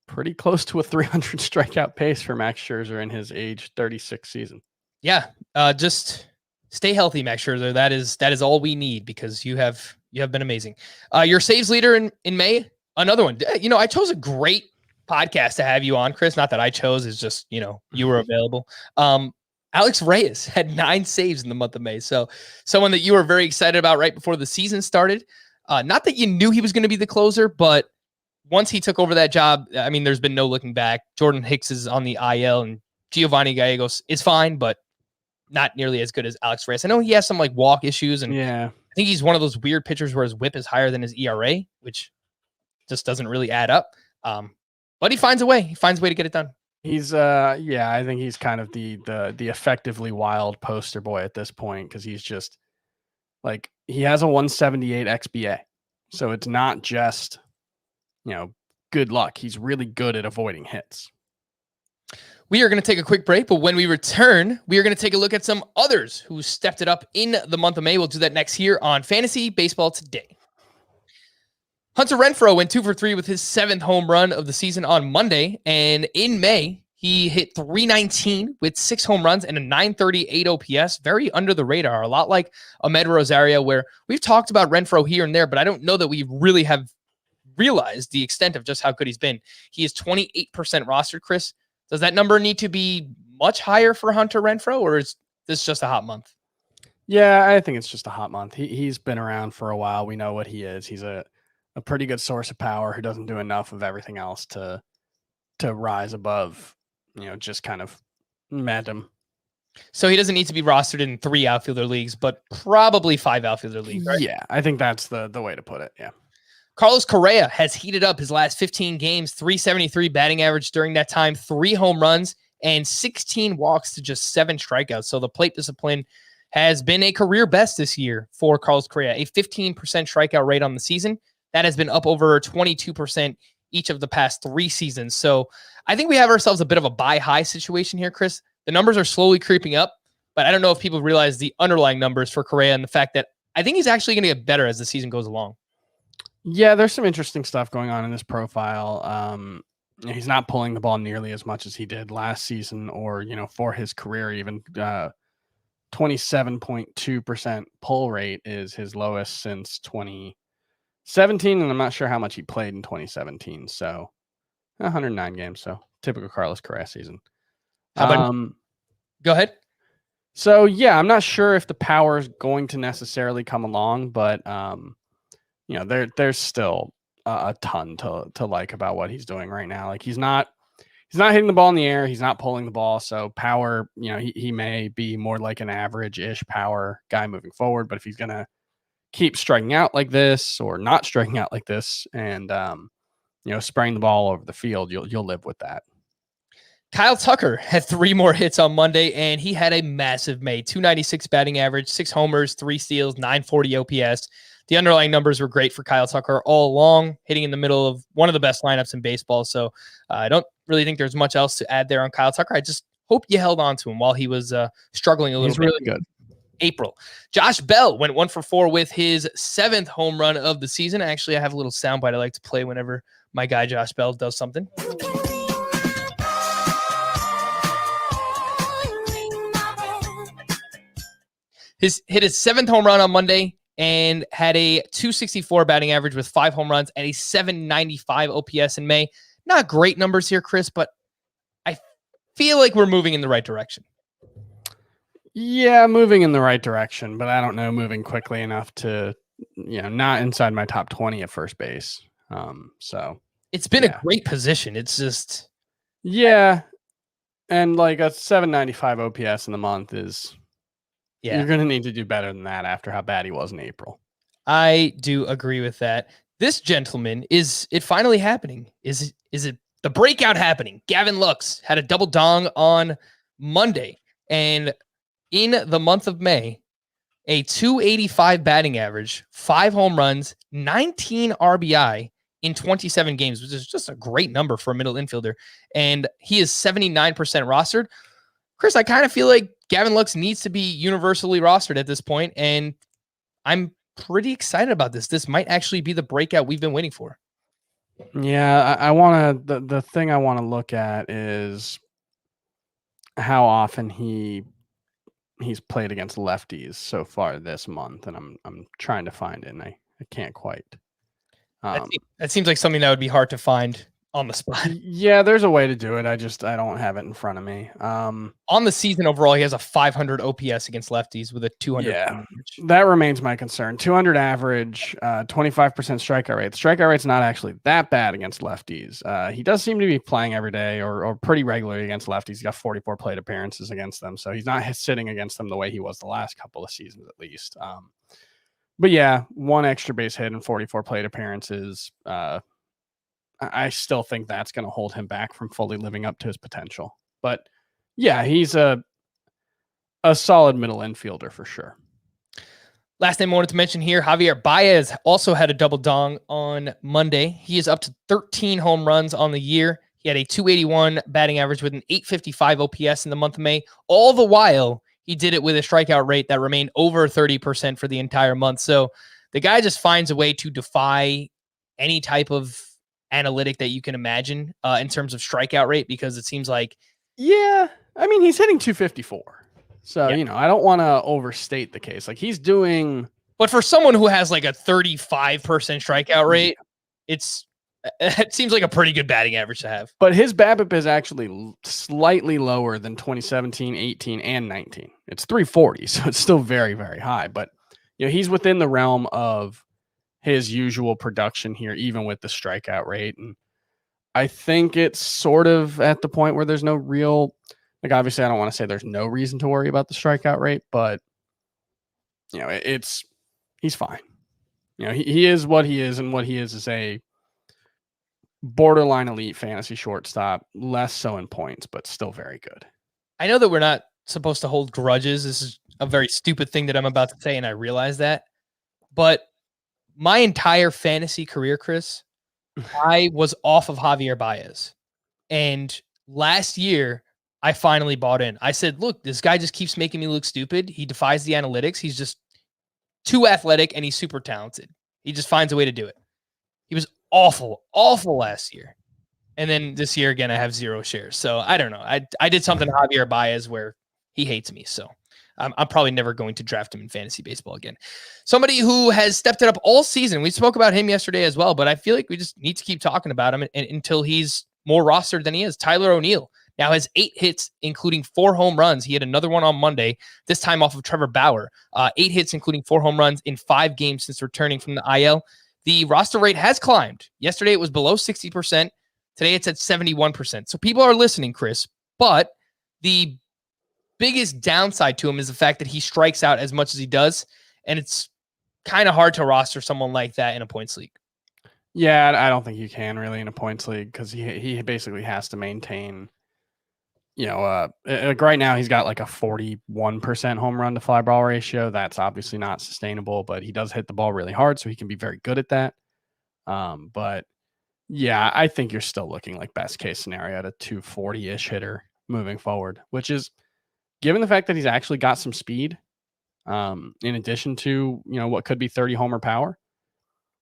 pretty close to a 300 strikeout pace for Max Scherzer in his age 36 season. Yeah, just stay healthy, Max Scherzer. That is all we need because you have been amazing. Your saves leader in May, another one. I chose a great podcast to have you on, Chris. Not that I chose, it's just you were available. Alex Reyes had 9 saves in the month of May. So someone that you were very excited about right before the season started. Not that you knew he was going to be the closer, but once he took over that job, I mean, there's been no looking back. Jordan Hicks is on the IL, and Giovanni Gallegos is fine, but not nearly as good as Alex Reyes. I know he has some walk issues, and I think he's one of those weird pitchers where his whip is higher than his ERA, which just doesn't really add up. But he finds a way. He finds a way to get it done. He's I think he's kind of the effectively wild poster boy at this point because he's just he has a 178 xBA, so it's not just good luck. He's really good at avoiding hits. We are going to take a quick break, but when we return, we are going to take a look at some others who stepped it up in the month of May. We'll do that next here on Fantasy Baseball Today. Hunter Renfroe went 2 for 3 with his 7th home run of the season on Monday, and in May, he hit 319 with 6 home runs and a 938 OPS. Very under the radar, a lot like Ahmed Rosario, where we've talked about Renfroe here and there, but I don't know that we really have realized the extent of just how good he's been. He is 28% rostered, Chris. Does that number need to be much higher for Hunter Renfroe, or is this just a hot month? Yeah, I think it's just a hot month. He's been around for a while. We know what he is. He's a a pretty good source of power who doesn't do enough of everything else to rise above, just kind of madam. So he doesn't need to be rostered in 3 outfielder leagues, but probably 5 outfielder leagues, right? Yeah, I think that's the way to put it. Yeah. Carlos Correa has heated up his last 15 games, 373 batting average during that time, 3 home runs, and 16 walks to just 7 strikeouts. So the plate discipline has been a career best this year for Carlos Correa, a 15% strikeout rate on the season. That has been up over 22% each of the past 3 seasons. So I think we have ourselves a bit of a buy high situation here, Chris. The numbers are slowly creeping up, but I don't know if people realize the underlying numbers for Correa and the fact that I think he's actually going to get better as the season goes along. Yeah, there's some interesting stuff going on in this profile. He's not pulling the ball nearly as much as he did last season or, for his career, even 27.2% pull rate is his lowest since 2017. And I'm not sure how much he played in 2017. So 109 games. So typical Carlos Correa season. Go ahead. So, yeah, I'm not sure if the power is going to necessarily come along, but, there's still a ton to like about what he's doing right now. Like he's not hitting the ball in the air. He's not pulling the ball. So power, he may be more like an average-ish power guy moving forward. But if he's going to keep striking out like this or not striking out like this and, spraying the ball over the field, you'll live with that. Kyle Tucker had 3 more hits on Monday, and he had a massive May. 296 batting average, 6 homers, 3 steals, 940 OPS. The underlying numbers were great for Kyle Tucker all along, hitting in the middle of one of the best lineups in baseball. So I don't really think there's much else to add there on Kyle Tucker. I just hope you held on to him while he was struggling a little bit. He's really good. April. Josh Bell went 1 for 4 with his 7th home run of the season. Actually, I have a little soundbite I like to play whenever my guy Josh Bell does something. Hit his 7th home run on Monday and had a 264 batting average with 5 home runs and a 795 OPS in May. Not great numbers here, Chris, but I feel like we're moving in the right direction. Yeah, moving in the right direction, but I don't know, moving quickly enough to, not inside my top 20 at first base. So it's been a great position. It's just. Yeah. And like a 795 OPS in the month is. Yeah. You're going to need to do better than that after how bad he was in April. I do agree with that. This gentleman, is it finally happening? Is it the breakout happening? Gavin Lux had a double dong on Monday, and in the month of May, a 285 batting average, 5 home runs, 19 RBI in 27 games, which is just a great number for a middle infielder. And he is 79% rostered. Chris, I kind of feel like Gavin Lux needs to be universally rostered at this point, and I'm pretty excited about this. This might actually be the breakout we've been waiting for. Yeah, I want to. The thing I want to look at is how often he's played against lefties so far this month, and I'm trying to find it, and I can't quite. That seems like something that would be hard to find on the spot. Yeah, there's a way to do it. I don't have it in front of me. On the season overall, he has a 500 OPS against lefties with a 200. Yeah, that remains my concern. 200 average, 25% strikeout rate. The strikeout rate's not actually that bad against lefties. He does seem to be playing every day or pretty regularly against lefties. He's got 44 plate appearances against them, so he's not sitting against them the way he was the last couple of seasons at least. But yeah, 1 extra base hit and 44 plate appearances. I still think that's going to hold him back from fully living up to his potential. But yeah, he's a solid middle infielder for sure. Last name I wanted to mention here, Javier Baez also had a double dong on Monday. He is up to 13 home runs on the year. He had a 281 batting average with an 855 OPS in the month of May. All the while, he did it with a strikeout rate that remained over 30% for the entire month. So the guy just finds a way to defy any type of analytic that you can imagine in terms of strikeout rate, because it seems like. Yeah, I mean, he's hitting 254. So, I don't want to overstate the case. Like he's doing. But for someone who has like a 35% strikeout rate, it seems like a pretty good batting average to have. But his BABIP is actually slightly lower than 2017, 18, and 19. It's 340, so it's still very, very high. But he's within the realm of his usual production here, even with the strikeout rate. And I think it's sort of at the point where there's no real, like, obviously I don't want to say there's no reason to worry about the strikeout rate, but he's fine. He is what he is, and what he is a borderline elite fantasy shortstop, less so in points, but still very good. I know that we're not supposed to hold grudges. This is a very stupid thing that I'm about to say, and I realize that. But my entire fantasy career, Chris, I was off of Javier Baez. And last year, I finally bought in. I said, look, this guy just keeps making me look stupid. He defies the analytics. He's just too athletic, and he's super talented. He just finds a way to do it. He was awful last year. And then this year, again, I have 0 shares. So I don't know. I did something to Javier Baez where he hates me. So I'm probably never going to draft him in fantasy baseball again. Somebody who has stepped it up all season. We spoke about him yesterday as well, but I feel like we just need to keep talking about him until he's more rostered than he is. Tyler O'Neill now has 8 hits, including 4 home runs. He had another one on Monday, this time off of Trevor Bauer. 8 hits, including 4 home runs in 5 games since returning from the IL. The roster rate has climbed. Yesterday, it was below 60%. Today, it's at 71%. So people are listening, Chris. But the biggest downside to him is the fact that he strikes out as much as he does. And it's kind of hard to roster someone like that in a points league. Yeah, I don't think you can really in a points league because he basically has to maintain, like right now he's got like a 41% home run to fly ball ratio. That's obviously not sustainable, but he does hit the ball really hard, so he can be very good at that. But yeah, I think you're still looking like best case scenario at a 240-ish hitter moving forward, which is, given the fact that he's actually got some speed, in addition to, what could be 30 homer power,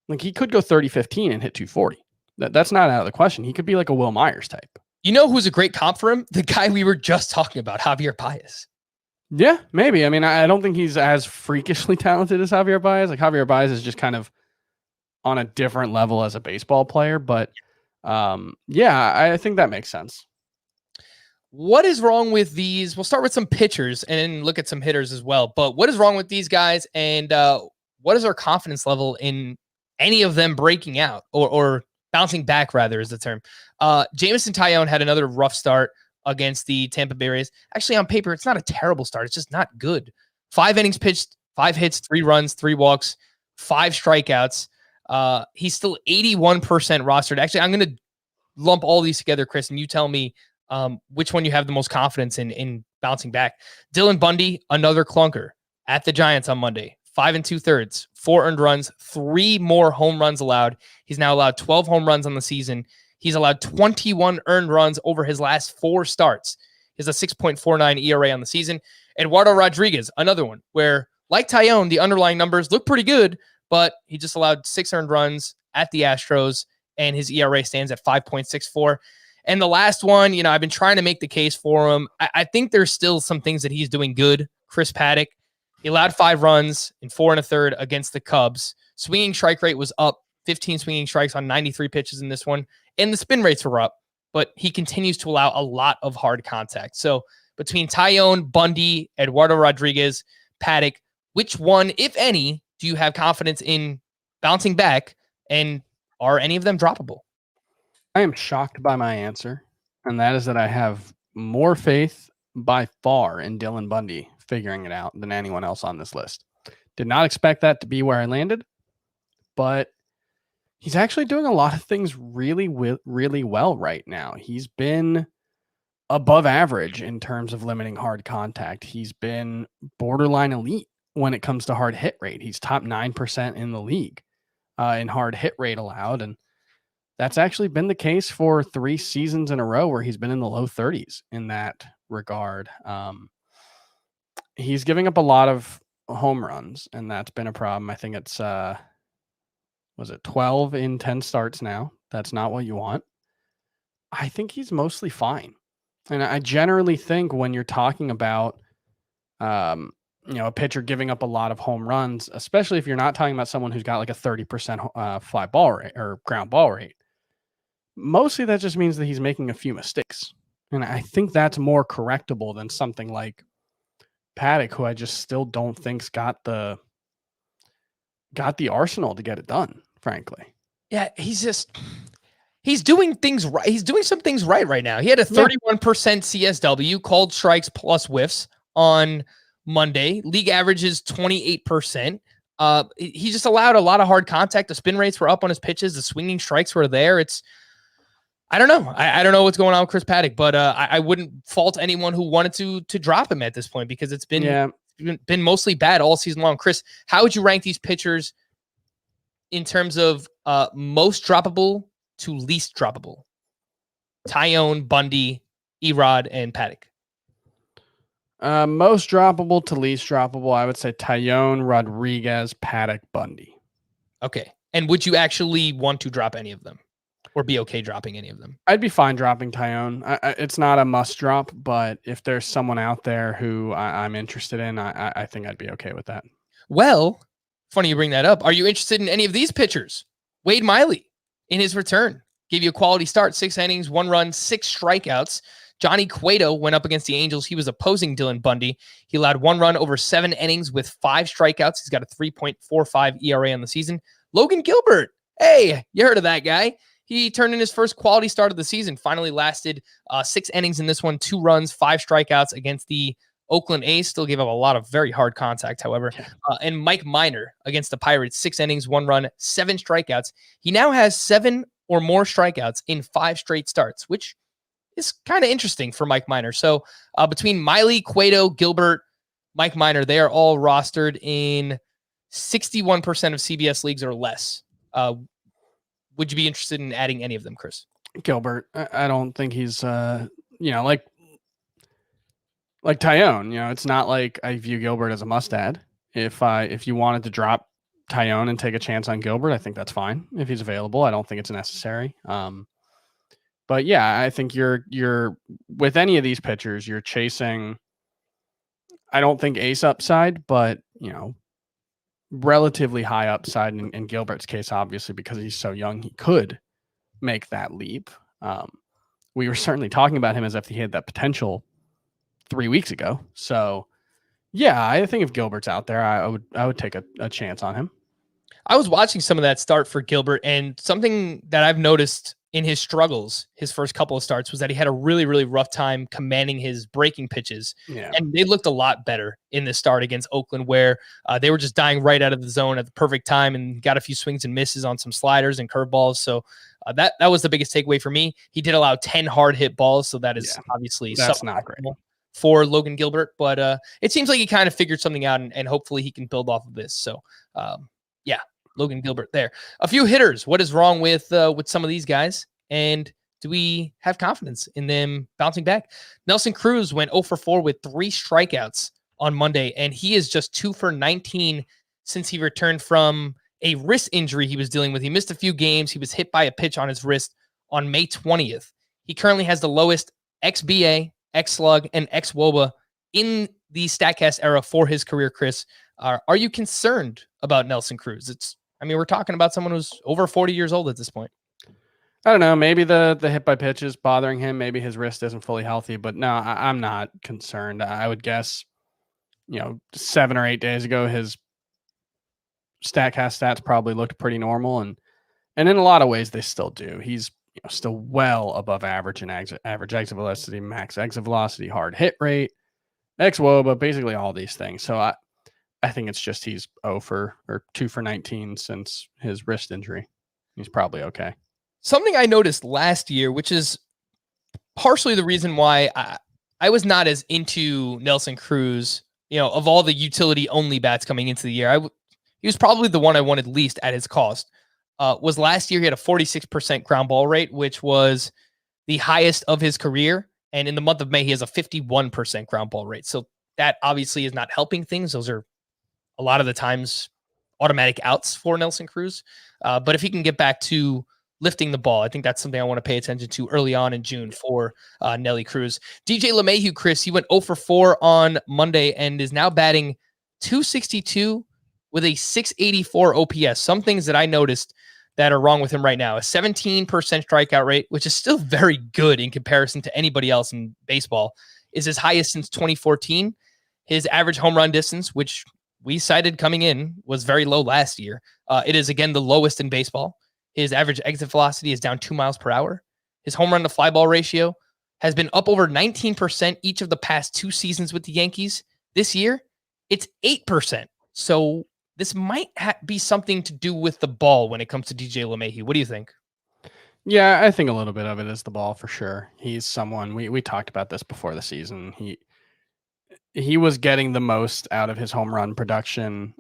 like he could go 30-15 and hit 240. That's not out of the question. He could be like a Will Myers type. You know who's a great comp for him? The guy we were just talking about, Javier Baez. Yeah, maybe. I mean, I don't think he's as freakishly talented as Javier Baez. Like Javier Baez is just kind of on a different level as a baseball player. But yeah, I think that makes sense. What is wrong with these? We'll start with some pitchers and then look at some hitters as well. But what is wrong with these guys? And what is our confidence level in any of them breaking out or bouncing back, rather, is the term. Jameson Taillon had another rough start against the Tampa Bay Rays. Actually, on paper, it's not a terrible start. It's just not good. 5 innings pitched, 5 hits, 3 runs, 3 walks, 5 strikeouts. He's still 81% rostered. Actually, I'm going to lump all these together, Chris, and you tell me which one you have the most confidence in bouncing back. Dylan Bundy, another clunker at the Giants on Monday. 5 2/3, 4 earned runs, 3 more home runs allowed. He's now allowed 12 home runs on the season. He's allowed 21 earned runs over his last 4 starts. He has a 6.49 ERA on the season. Eduardo Rodriguez, another one where, like Taillon, the underlying numbers look pretty good, but he just allowed 6 earned runs at the Astros, and his ERA stands at 5.64. And the last one, I've been trying to make the case for him. I think there's still some things that he's doing good. Chris Paddock. He allowed 5 runs in 4 1/3 against the Cubs. Swinging strike rate was up, 15 swinging strikes on 93 pitches in this one. And the spin rates were up, but he continues to allow a lot of hard contact. So between Taillon, Bundy, Eduardo Rodriguez, Paddock, which one, if any, do you have confidence in bouncing back? And are any of them droppable? I am shocked by my answer, and that is that I have more faith by far in Dylan Bundy figuring it out than anyone else on this list. Did not expect that to be where I landed, but he's actually doing a lot of things really well right now. He's been above average in terms of limiting hard contact. He's been borderline elite when it comes to hard hit rate. He's top 9% in the league in hard hit rate allowed, and that's actually been the case for 3 seasons in a row where he's been in the low 30s in that regard. He's giving up a lot of home runs, and that's been a problem. I think it's, 12 in 10 starts now? That's not what you want. I think he's mostly fine. And I generally think when you're talking about, a pitcher giving up a lot of home runs, especially if you're not talking about someone who's got like a 30% fly ball rate or ground ball rate, mostly that just means that he's making a few mistakes. And I think that's more correctable than something like Paddock, who I just still don't think's got the got the arsenal to get it done, frankly. Yeah, he's doing things right. He's doing some things right now. He had a 31% CSW, called strikes plus whiffs on Monday. League average is 28%. He just allowed a lot of hard contact. The spin rates were up on his pitches. The swinging strikes were there. I don't know. I don't know what's going on with Chris Paddock, but I wouldn't fault anyone who wanted to drop him at this point, because it's been mostly bad all season long. Chris, how would you rank these pitchers in terms of most droppable to least droppable? Tyone, Bundy, Erod, and Paddock. Most droppable to least droppable, I would say Tyone, Rodriguez, Paddock, Bundy. Okay. And would you actually want to drop any of them, or be okay dropping any of them? I'd be fine dropping Tyone. It's not a must drop, but if there's someone out there who I'm interested in, I think I'd be okay with that. Well, funny you bring that up. Are you interested in any of these pitchers? Wade Miley, in his return, gave you a quality start, 6 innings, 1 run, 6 strikeouts. Johnny Cueto went up against the Angels. He was opposing Dylan Bundy. He allowed 1 run over 7 innings with 5 strikeouts. He's got a 3.45 ERA on the season. Logan Gilbert, hey, you heard of that guy. He turned in his first quality start of the season, finally lasted 6 innings in this one, 2 runs, 5 strikeouts against the Oakland A's. Still gave up a lot of very hard contact, however. And Mike Minor against the Pirates, 6 innings, 1 run, 7 strikeouts. He now has 7 or more strikeouts in 5 straight starts, which is kind of interesting for Mike Minor. So between Miley, Cueto, Gilbert, Mike Minor, they are all rostered in 61% of CBS leagues or less. Would you be interested in adding any of them, Chris? Gilbert, I don't think he's, like Tyone. It's not like I view Gilbert as a must add. If you wanted to drop Tyone and take a chance on Gilbert, I think that's fine. If he's available, I don't think it's necessary. But yeah, I think you're with any of these pitchers, you're chasing, I don't think ace upside, but relatively high upside in Gilbert's case, obviously, because he's so young, he could make that leap. We were certainly talking about him as if he had that potential 3 weeks ago. So yeah, I think if Gilbert's out there, I would take a chance on him. I was watching some of that start for Gilbert, and something that I've noticed in his struggles, his first couple of starts, was that he had a really, really rough time commanding his breaking pitches. Yeah. And they looked a lot better in this start against Oakland, where they were just dying right out of the zone at the perfect time and got a few swings and misses on some sliders and curveballs. So that was the biggest takeaway for me. He did allow 10 hard hit balls. So that is obviously that's not great for Logan Gilbert, but it seems like he kind of figured something out, and hopefully he can build off of this. So Logan Gilbert there. A few hitters. What is wrong with some of these guys? And do we have confidence in them bouncing back? Nelson Cruz went 0 for 4 with 3 strikeouts on Monday, and he is just 2 for 19 since he returned from a wrist injury he was dealing with. He missed a few games. He was hit by a pitch on his wrist on May 20th. He currently has the lowest XBA, XSlug, and XWOBA in the StatCast era for his career, Chris. Are you concerned about Nelson Cruz? We're talking about someone who's over 40 years old at this point. I don't know. Maybe the hit by pitch is bothering him. Maybe his wrist isn't fully healthy, but no, I'm not concerned. I would guess, 7 or 8 days ago, his StatCast stats probably looked pretty normal. And in a lot of ways, they still do. He's still well above average in average exit velocity, max exit velocity, hard hit rate, XWOBA, basically all these things. So I think it's just he's 2 for 19 since his wrist injury. He's probably okay. Something I noticed last year, which is partially the reason why I was not as into Nelson Cruz, of all the utility-only bats coming into the year, he was probably the one I wanted least at his cost, was last year he had a 46% ground ball rate, which was the highest of his career. And in the month of May, he has a 51% ground ball rate. So that obviously is not helping things. Those are a lot of the times automatic outs for Nelson Cruz. But if he can get back to lifting the ball, I think that's something I want to pay attention to early on in June for Nelly Cruz. DJ LeMahieu, Chris, he went 0 for 4 on Monday and is now batting .262 with a .684 OPS. Some things that I noticed that are wrong with him right now: a 17% strikeout rate, which is still very good in comparison to anybody else in baseball, is his highest since 2014. His average home run distance, which we cited coming in was very low last year. It is, again, the lowest in baseball. His average exit velocity is down 2 miles per hour. His home run to fly ball ratio has been up over 19% each of the past 2 seasons with the Yankees. This year, it's 8%. So this might be something to do with the ball when it comes to DJ LeMahieu. What do you think? Yeah, I think a little bit of it is the ball for sure. He's someone we talked about this before the season. He was getting the most out of his home run production,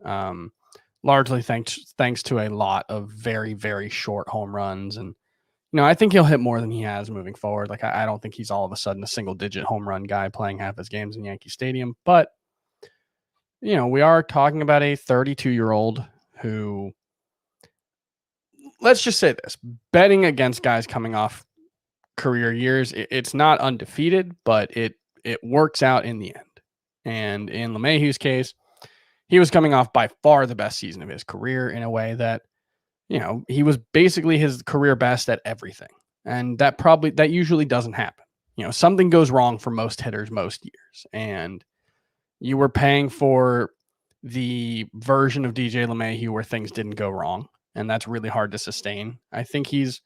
largely thanks to a lot of very, very short home runs. And I think he'll hit more than he has moving forward. Like I don't think he's all of a sudden a single-digit home run guy playing half his games in Yankee Stadium. But we are talking about a 32-year-old who, let's just say this, betting against guys coming off career years, it's not undefeated, but it works out in the end. And in LeMahieu's case, he was coming off by far the best season of his career in a way that, he was basically his career best at everything. And that usually doesn't happen. Something goes wrong for most hitters most years. And you were paying for the version of DJ LeMahieu where things didn't go wrong. And that's really hard to sustain. I think he's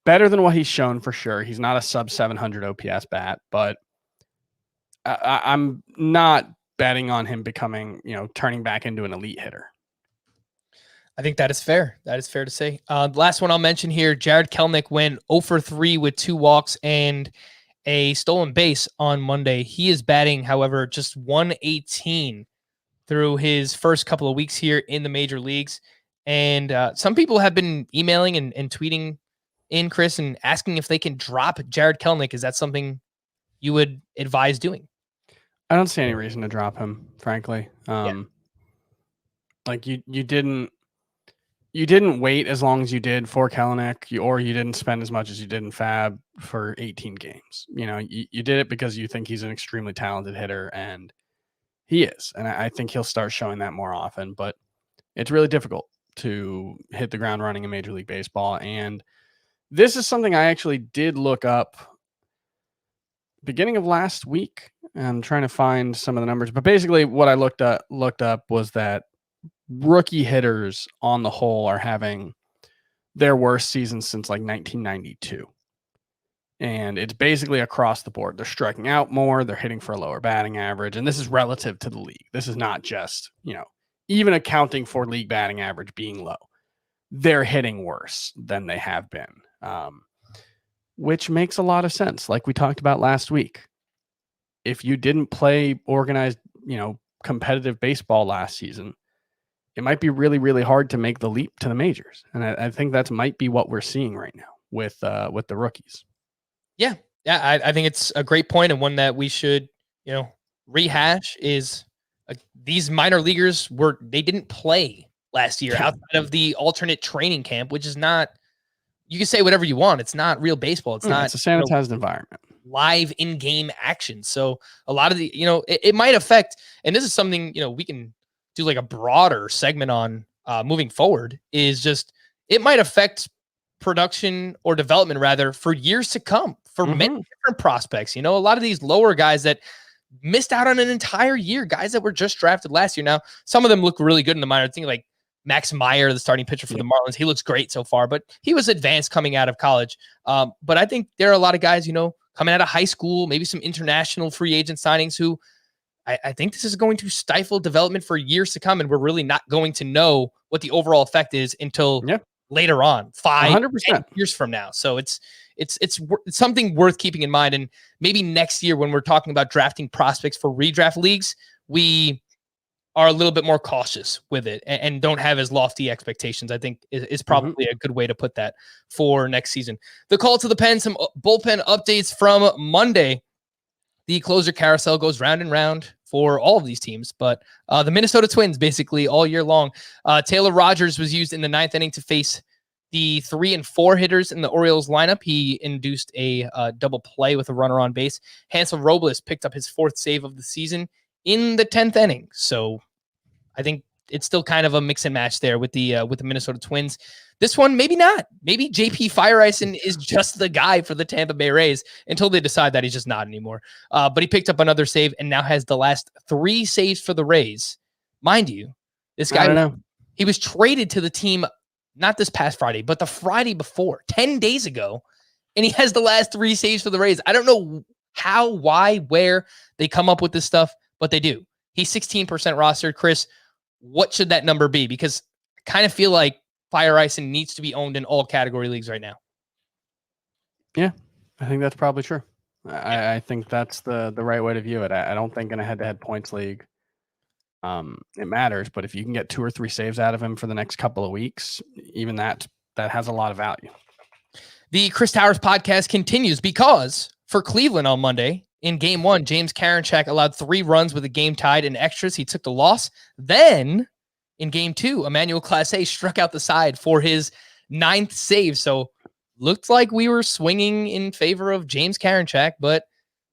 better than what he's shown for sure. He's not a sub 700 OPS bat, but I'm not betting on him becoming, turning back into an elite hitter. I think that is fair. That is fair to say. The last one I'll mention here, Jared Kelenic went 0 for 3 with 2 walks and a stolen base on Monday. He is batting, however, just 118 through his first couple of weeks here in the major leagues. And some people have been emailing and tweeting in, Chris, and asking if they can drop Jared Kelenic. Is that something you would advise doing? I don't see any reason to drop him, frankly. Like you didn't wait as long as you did for Kelenic, or you didn't spend as much as you did in Fab for 18 games. You did it because you think he's an extremely talented hitter, and he is. And I think he'll start showing that more often, but it's really difficult to hit the ground running in Major League Baseball. And this is something I actually did look up beginning of last week. I'm trying to find some of the numbers, but basically what I looked up was that rookie hitters on the whole are having their worst season since like 1992. And it's basically across the board. They're striking out more. They're hitting for a lower batting average. And this is relative to the league. This is not just, even accounting for league batting average being low, they're hitting worse than they have been, which makes a lot of sense. Like we talked about last week, if you didn't play organized, competitive baseball last season, it might be really, really hard to make the leap to the majors. And I think that might be what we're seeing right now with the rookies. Yeah. I think it's a great point, and one that we should, rehash is these minor leaguers they didn't play last year outside of the alternate training camp, which is not, you can say whatever you want. It's not real baseball. It's not. It's a sanitized environment. Live in-game action. So a lot of the, it might affect, and this is something, we can do like a broader segment on moving forward, is just, it might affect production or development rather for years to come for many different prospects. A lot of these lower guys that missed out on an entire year, guys that were just drafted last year. Now, some of them look really good in the minor. I think like Max Meyer, the starting pitcher for the Marlins, he looks great so far, but he was advanced coming out of college. But I think there are a lot of guys, coming out of high school, maybe some international free agent signings who I think this is going to stifle development for years to come. And we're really not going to know what the overall effect is until later on, 5 10 years from now. So it's something worth keeping in mind. And maybe next year when we're talking about drafting prospects for redraft leagues, we are a little bit more cautious with it and don't have as lofty expectations, I think is probably a good way to put that for next season. The call to the pen, some bullpen updates from Monday. The closer carousel goes round and round for all of these teams, but the Minnesota Twins basically all year long. Taylor Rogers was used in the 9th inning to face the 3 and 4 hitters in the Orioles lineup. He induced a double play with a runner on base. Hansel Robles picked up his 4th save of the season in the 10th inning. So I think it's still kind of a mix and match there with the Minnesota Twins. This one, maybe not. Maybe JP Fireison is just the guy for the Tampa Bay Rays until they decide that he's just not anymore. But he picked up another save and now has the last 3 saves for the Rays Mind you, this I guy, don't know. he was traded to the team not this past Friday, but the Friday before, 10 days ago, and he has the last 3 saves for the Rays. I don't know how, why, where they come up with this stuff, but they do. He's 16% rostered. Chris, what should that number be? Because I kind of feel like Fire Ison needs to be owned in all category leagues right now. Yeah, I think that's probably true. I think that's the right way to view it. I don't think in a head-to-head points league it matters, but if you can get 2 or 3 saves out of him for the next couple of weeks, even that has a lot of value. The Chris Towers podcast continues because for Cleveland on Monday, in game 1, James Karinchak allowed 3 runs with a game tied in extras. He took the loss. Then in game 2, Emmanuel Clase struck out the side for his 9th save. So looked like we were swinging in favor of James Karinchak, but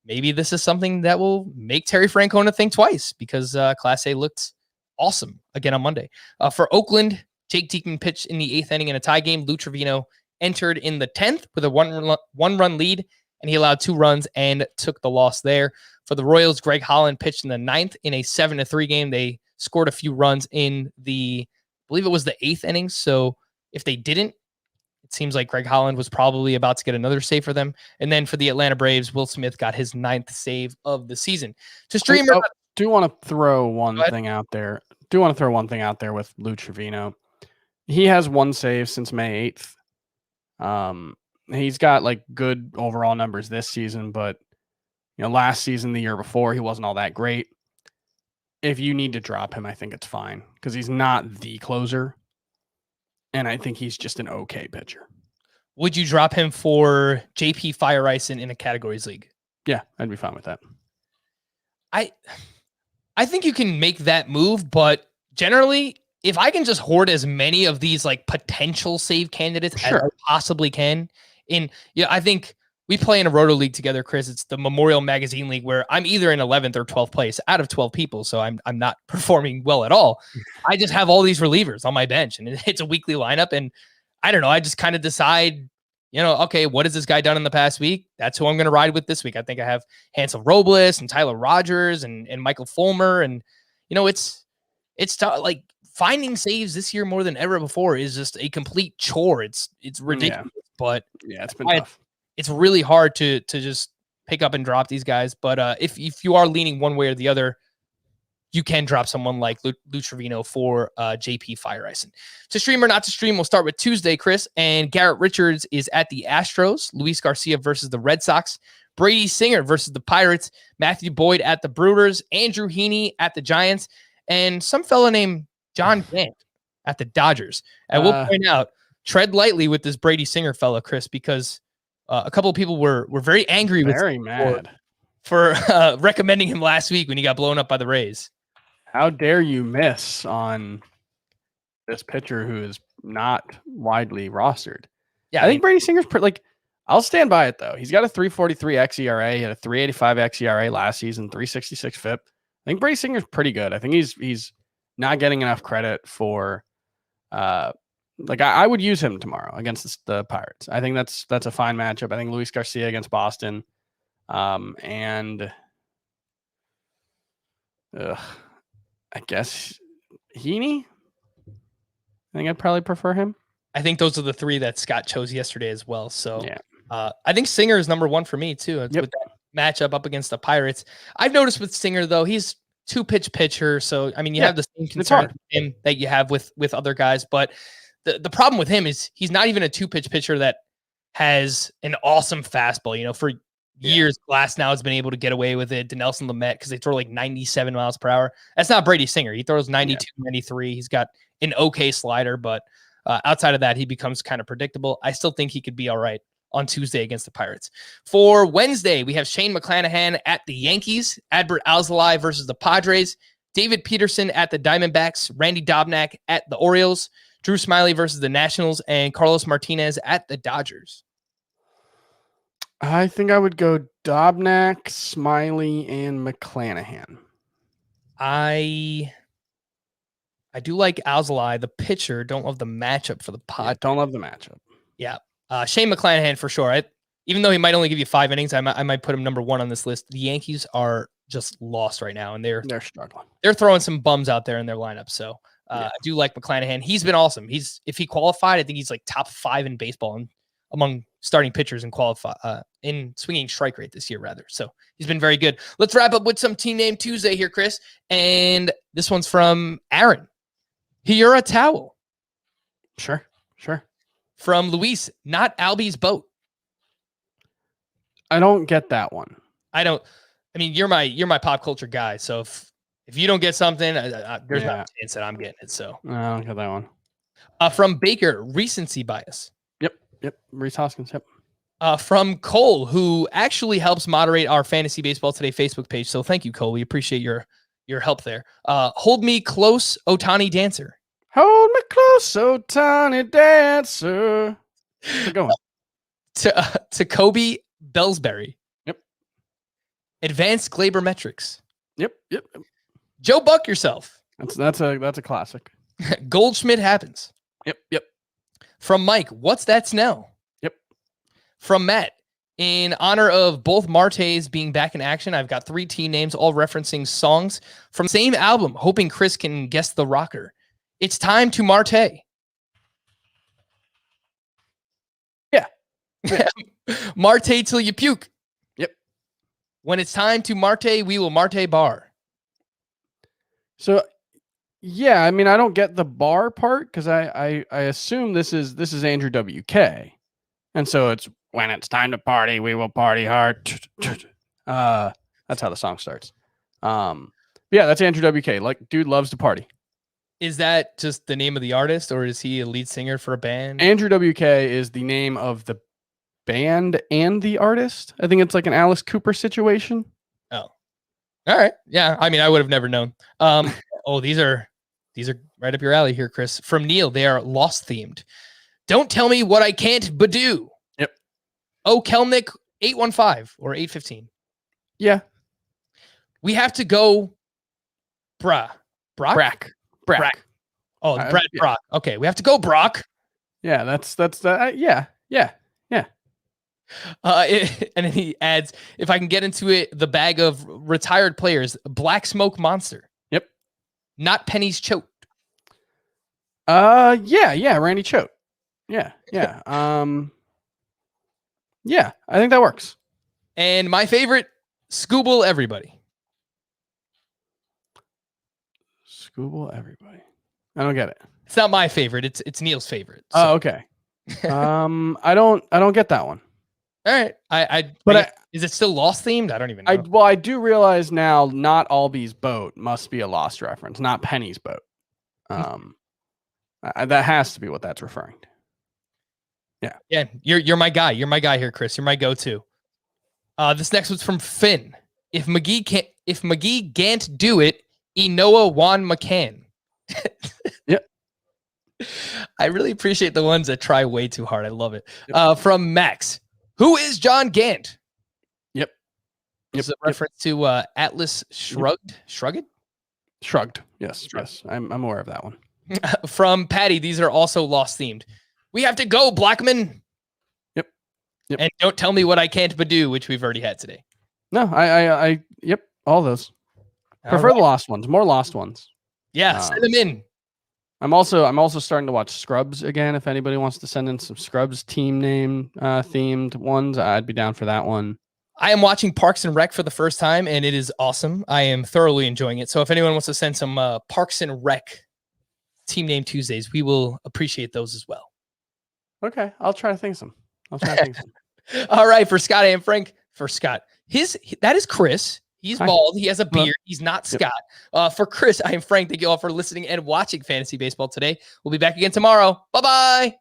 maybe this is something that will make Terry Francona think twice because Clase looked awesome again on Monday. For Oakland, Jake Diekman pitched in the 8th inning in a tie game. Lou Trevino entered in the 10th with a one-run lead, and he allowed 2 runs and took the loss there. For the Royals, Greg Holland pitched in the 9th in a 7-3 game. They scored a few runs in I believe it was the 8th inning. So if they didn't, it seems like Greg Holland was probably about to get another save for them. And then for the Atlanta Braves, Will Smith got his 9th save of the season. To stream, do want to throw one thing out there. With Lou Trevino. He has 1 save since May 8th. He's got like good overall numbers this season, but last season, the year before, he wasn't all that great. If you need to drop him, I think it's fine because he's not the closer. And I think he's just an okay pitcher. Would you drop him for JP Fire Ison in a categories league? Yeah, I'd be fine with that. I think you can make that move, but generally, if I can just hoard as many of these like potential save candidates as I possibly can, I think we play in a Roto League together, Chris. It's the Memorial Magazine League where I'm either in 11th or 12th place out of 12 people. So I'm not performing well at all. I just have all these relievers on my bench and it's a weekly lineup. And I don't know. I just kind of decide, okay, what has this guy done in the past week? That's who I'm going to ride with this week. I think I have Hansel Robles and Tyler Rogers and Michael Fulmer. And, it's tough. Like finding saves this year more than ever before is just a complete chore. It's ridiculous, but yeah, it's been tough. It's really hard to just pick up and drop these guys. But if you are leaning one way or the other, you can drop someone like Lou Trevino for JP Fire Ison. To stream or not to stream, we'll start with Tuesday, Chris. And Garrett Richards is at the Astros. Luis Garcia versus the Red Sox. Brady Singer versus the Pirates. Matthew Boyd at the Brewers. Andrew Heaney at the Giants. And some fella named John Gant at the Dodgers. I will point out, tread lightly with this Brady Singer fella, Chris, because a couple of people were very angry for recommending him last week when he got blown up by the Rays. How dare you miss on this pitcher who is not widely rostered? Yeah, I think Brady Singer's I'll stand by it though. He's got a 3.43 xERA, he had a 3.85 xERA last season, 3.66 FIP. I think Brady Singer's pretty good. I think he's not getting enough credit for I would use him tomorrow against the Pirates. I think that's a fine matchup. I think Luis Garcia against Boston, and I guess Heaney. I think I'd probably prefer him. I think those are the 3 that Scott chose yesterday as well. So yeah, I think Singer is number 1 for me too. With that matchup up against the Pirates. I've noticed with Singer though, he's 2-pitch pitcher. So I mean, you have the same concern with him that you have with other guys, but the problem with him is he's not even a 2-pitch pitcher that has an awesome fastball. For years, Glass now has been able to get away with it. Dinelson Lamet, because they throw like 97 miles per hour. That's not Brady Singer. He throws 92, 93. He's got an okay slider, but outside of that, he becomes kind of predictable. I still think he could be all right on Tuesday against the Pirates. For Wednesday, we have Shane McClanahan at the Yankees, Adbert Alzolay versus the Padres, David Peterson at the Diamondbacks, Randy Dobnak at the Orioles, Drew Smiley versus the Nationals, and Carlos Martinez at the Dodgers. I think I would go Dobnak, Smiley, and McClanahan. I do like Alzolay, the pitcher. Don't love the matchup for the Padres. Don't love the matchup. Yeah. Shane McClanahan for sure. Even though he might only give you 5 innings, I might put him number 1 on this list. The Yankees are just lost right now, and they're struggling. They're throwing some bums out there in their lineup. So I do like McClanahan. He's been awesome. If he qualified, I think he's like top 5 in baseball and among starting pitchers in swinging strike rate this year, rather. So he's been very good. Let's wrap up with some Team Name Tuesday here, Chris. And this one's from Aaron. Hiura Towel. Sure. From Luis, not Albie's boat. I don't get that one. I mean, you're my pop culture guy. So if you don't get something, there's not a chance that I'm getting it. So I don't get that one. From Baker, recency bias. Yep. Reese Hoskins. Yep. From Cole, who actually helps moderate our Fantasy Baseball Today Facebook page. So thank you, Cole. We appreciate your help there. Hold me close, Otani Dancer. Hold me close, Otani Dancer. How's it going? To Kobe Bellsbury. Yep. Advanced Glabermetrics. Yep. Joe Buck yourself. That's a classic. Goldschmidt happens. Yep. From Mike, what's that smell? Yep. From Matt, in honor of both Martes being back in action, I've got 3 team names, all referencing songs from the same album, hoping Chris can guess the rocker. It's time to Marte. Yeah. Marte till you puke. Yep. When it's time to Marte, we will Marte bar. So, yeah, I mean, I don't get the bar part because I assume this is Andrew WK, and so it's when it's time to party, we will party hard. That's how the song starts. Yeah, that's Andrew WK. Like, dude loves to party. Is that just the name of the artist, or is he a lead singer for a band? Andrew WK is the name of the band and the artist. I think it's like an Alice Cooper situation. Oh, all right. Yeah, I mean, I would have never known. Oh, these are right up your alley here, Chris. From Neil, they are Lost themed. Don't tell me what I can't do. Yep. Oh, Kelnick 815 or 815. Yeah. We have to go. Brock. Brack. Oh, Brett yeah. Brock. Okay, we have to go, Brock. Yeah, that's yeah. And then he adds, if I can get into it, the bag of retired players, Black Smoke Monster. Yep. Not Penny's Choate. Yeah, Randy Choate. Yeah. Yeah, I think that works. And my favorite, Scooble Everybody. Scooble Everybody. I don't get it. It's not my favorite. It's Neil's favorite. So. Oh, okay. I don't get that one. All right. Is it still Lost themed? I don't even know. I do realize now not Albie's boat must be a Lost reference, not Penny's boat. That has to be what that's referring to. Yeah. Yeah. You're my guy. You're my guy here, Chris. You're my go-to. This next one's from Finn. If McGee can't do it, Enoa Juan McCann. Yep. I really appreciate the ones that try way too hard. I love it. From Max. Who is John Gant? Yep. It's a reference to Atlas Shrugged. Shrugged. Yes. I'm aware of that one. From Patty, these are also Lost themed. We have to go, Blackman. Yep. And don't tell me what I can't do, which we've already had today. No, I yep, all those. Prefer the lost ones, more lost ones. Yeah, send them in. I'm also starting to watch Scrubs again. If anybody wants to send in some Scrubs team name themed ones, I'd be down for that one. I am watching Parks and Rec for the first time, and it is awesome. I am thoroughly enjoying it. So if anyone wants to send some Parks and Rec team name Tuesdays, we will appreciate those as well. Okay, I'll try to think of some. All right, for Scott and Frank, for Scott, that is Chris. He's bald. He has a beard. He's not Scott. For Chris, I am Frank. Thank you all for listening and watching Fantasy Baseball Today. We'll be back again tomorrow. Bye-bye.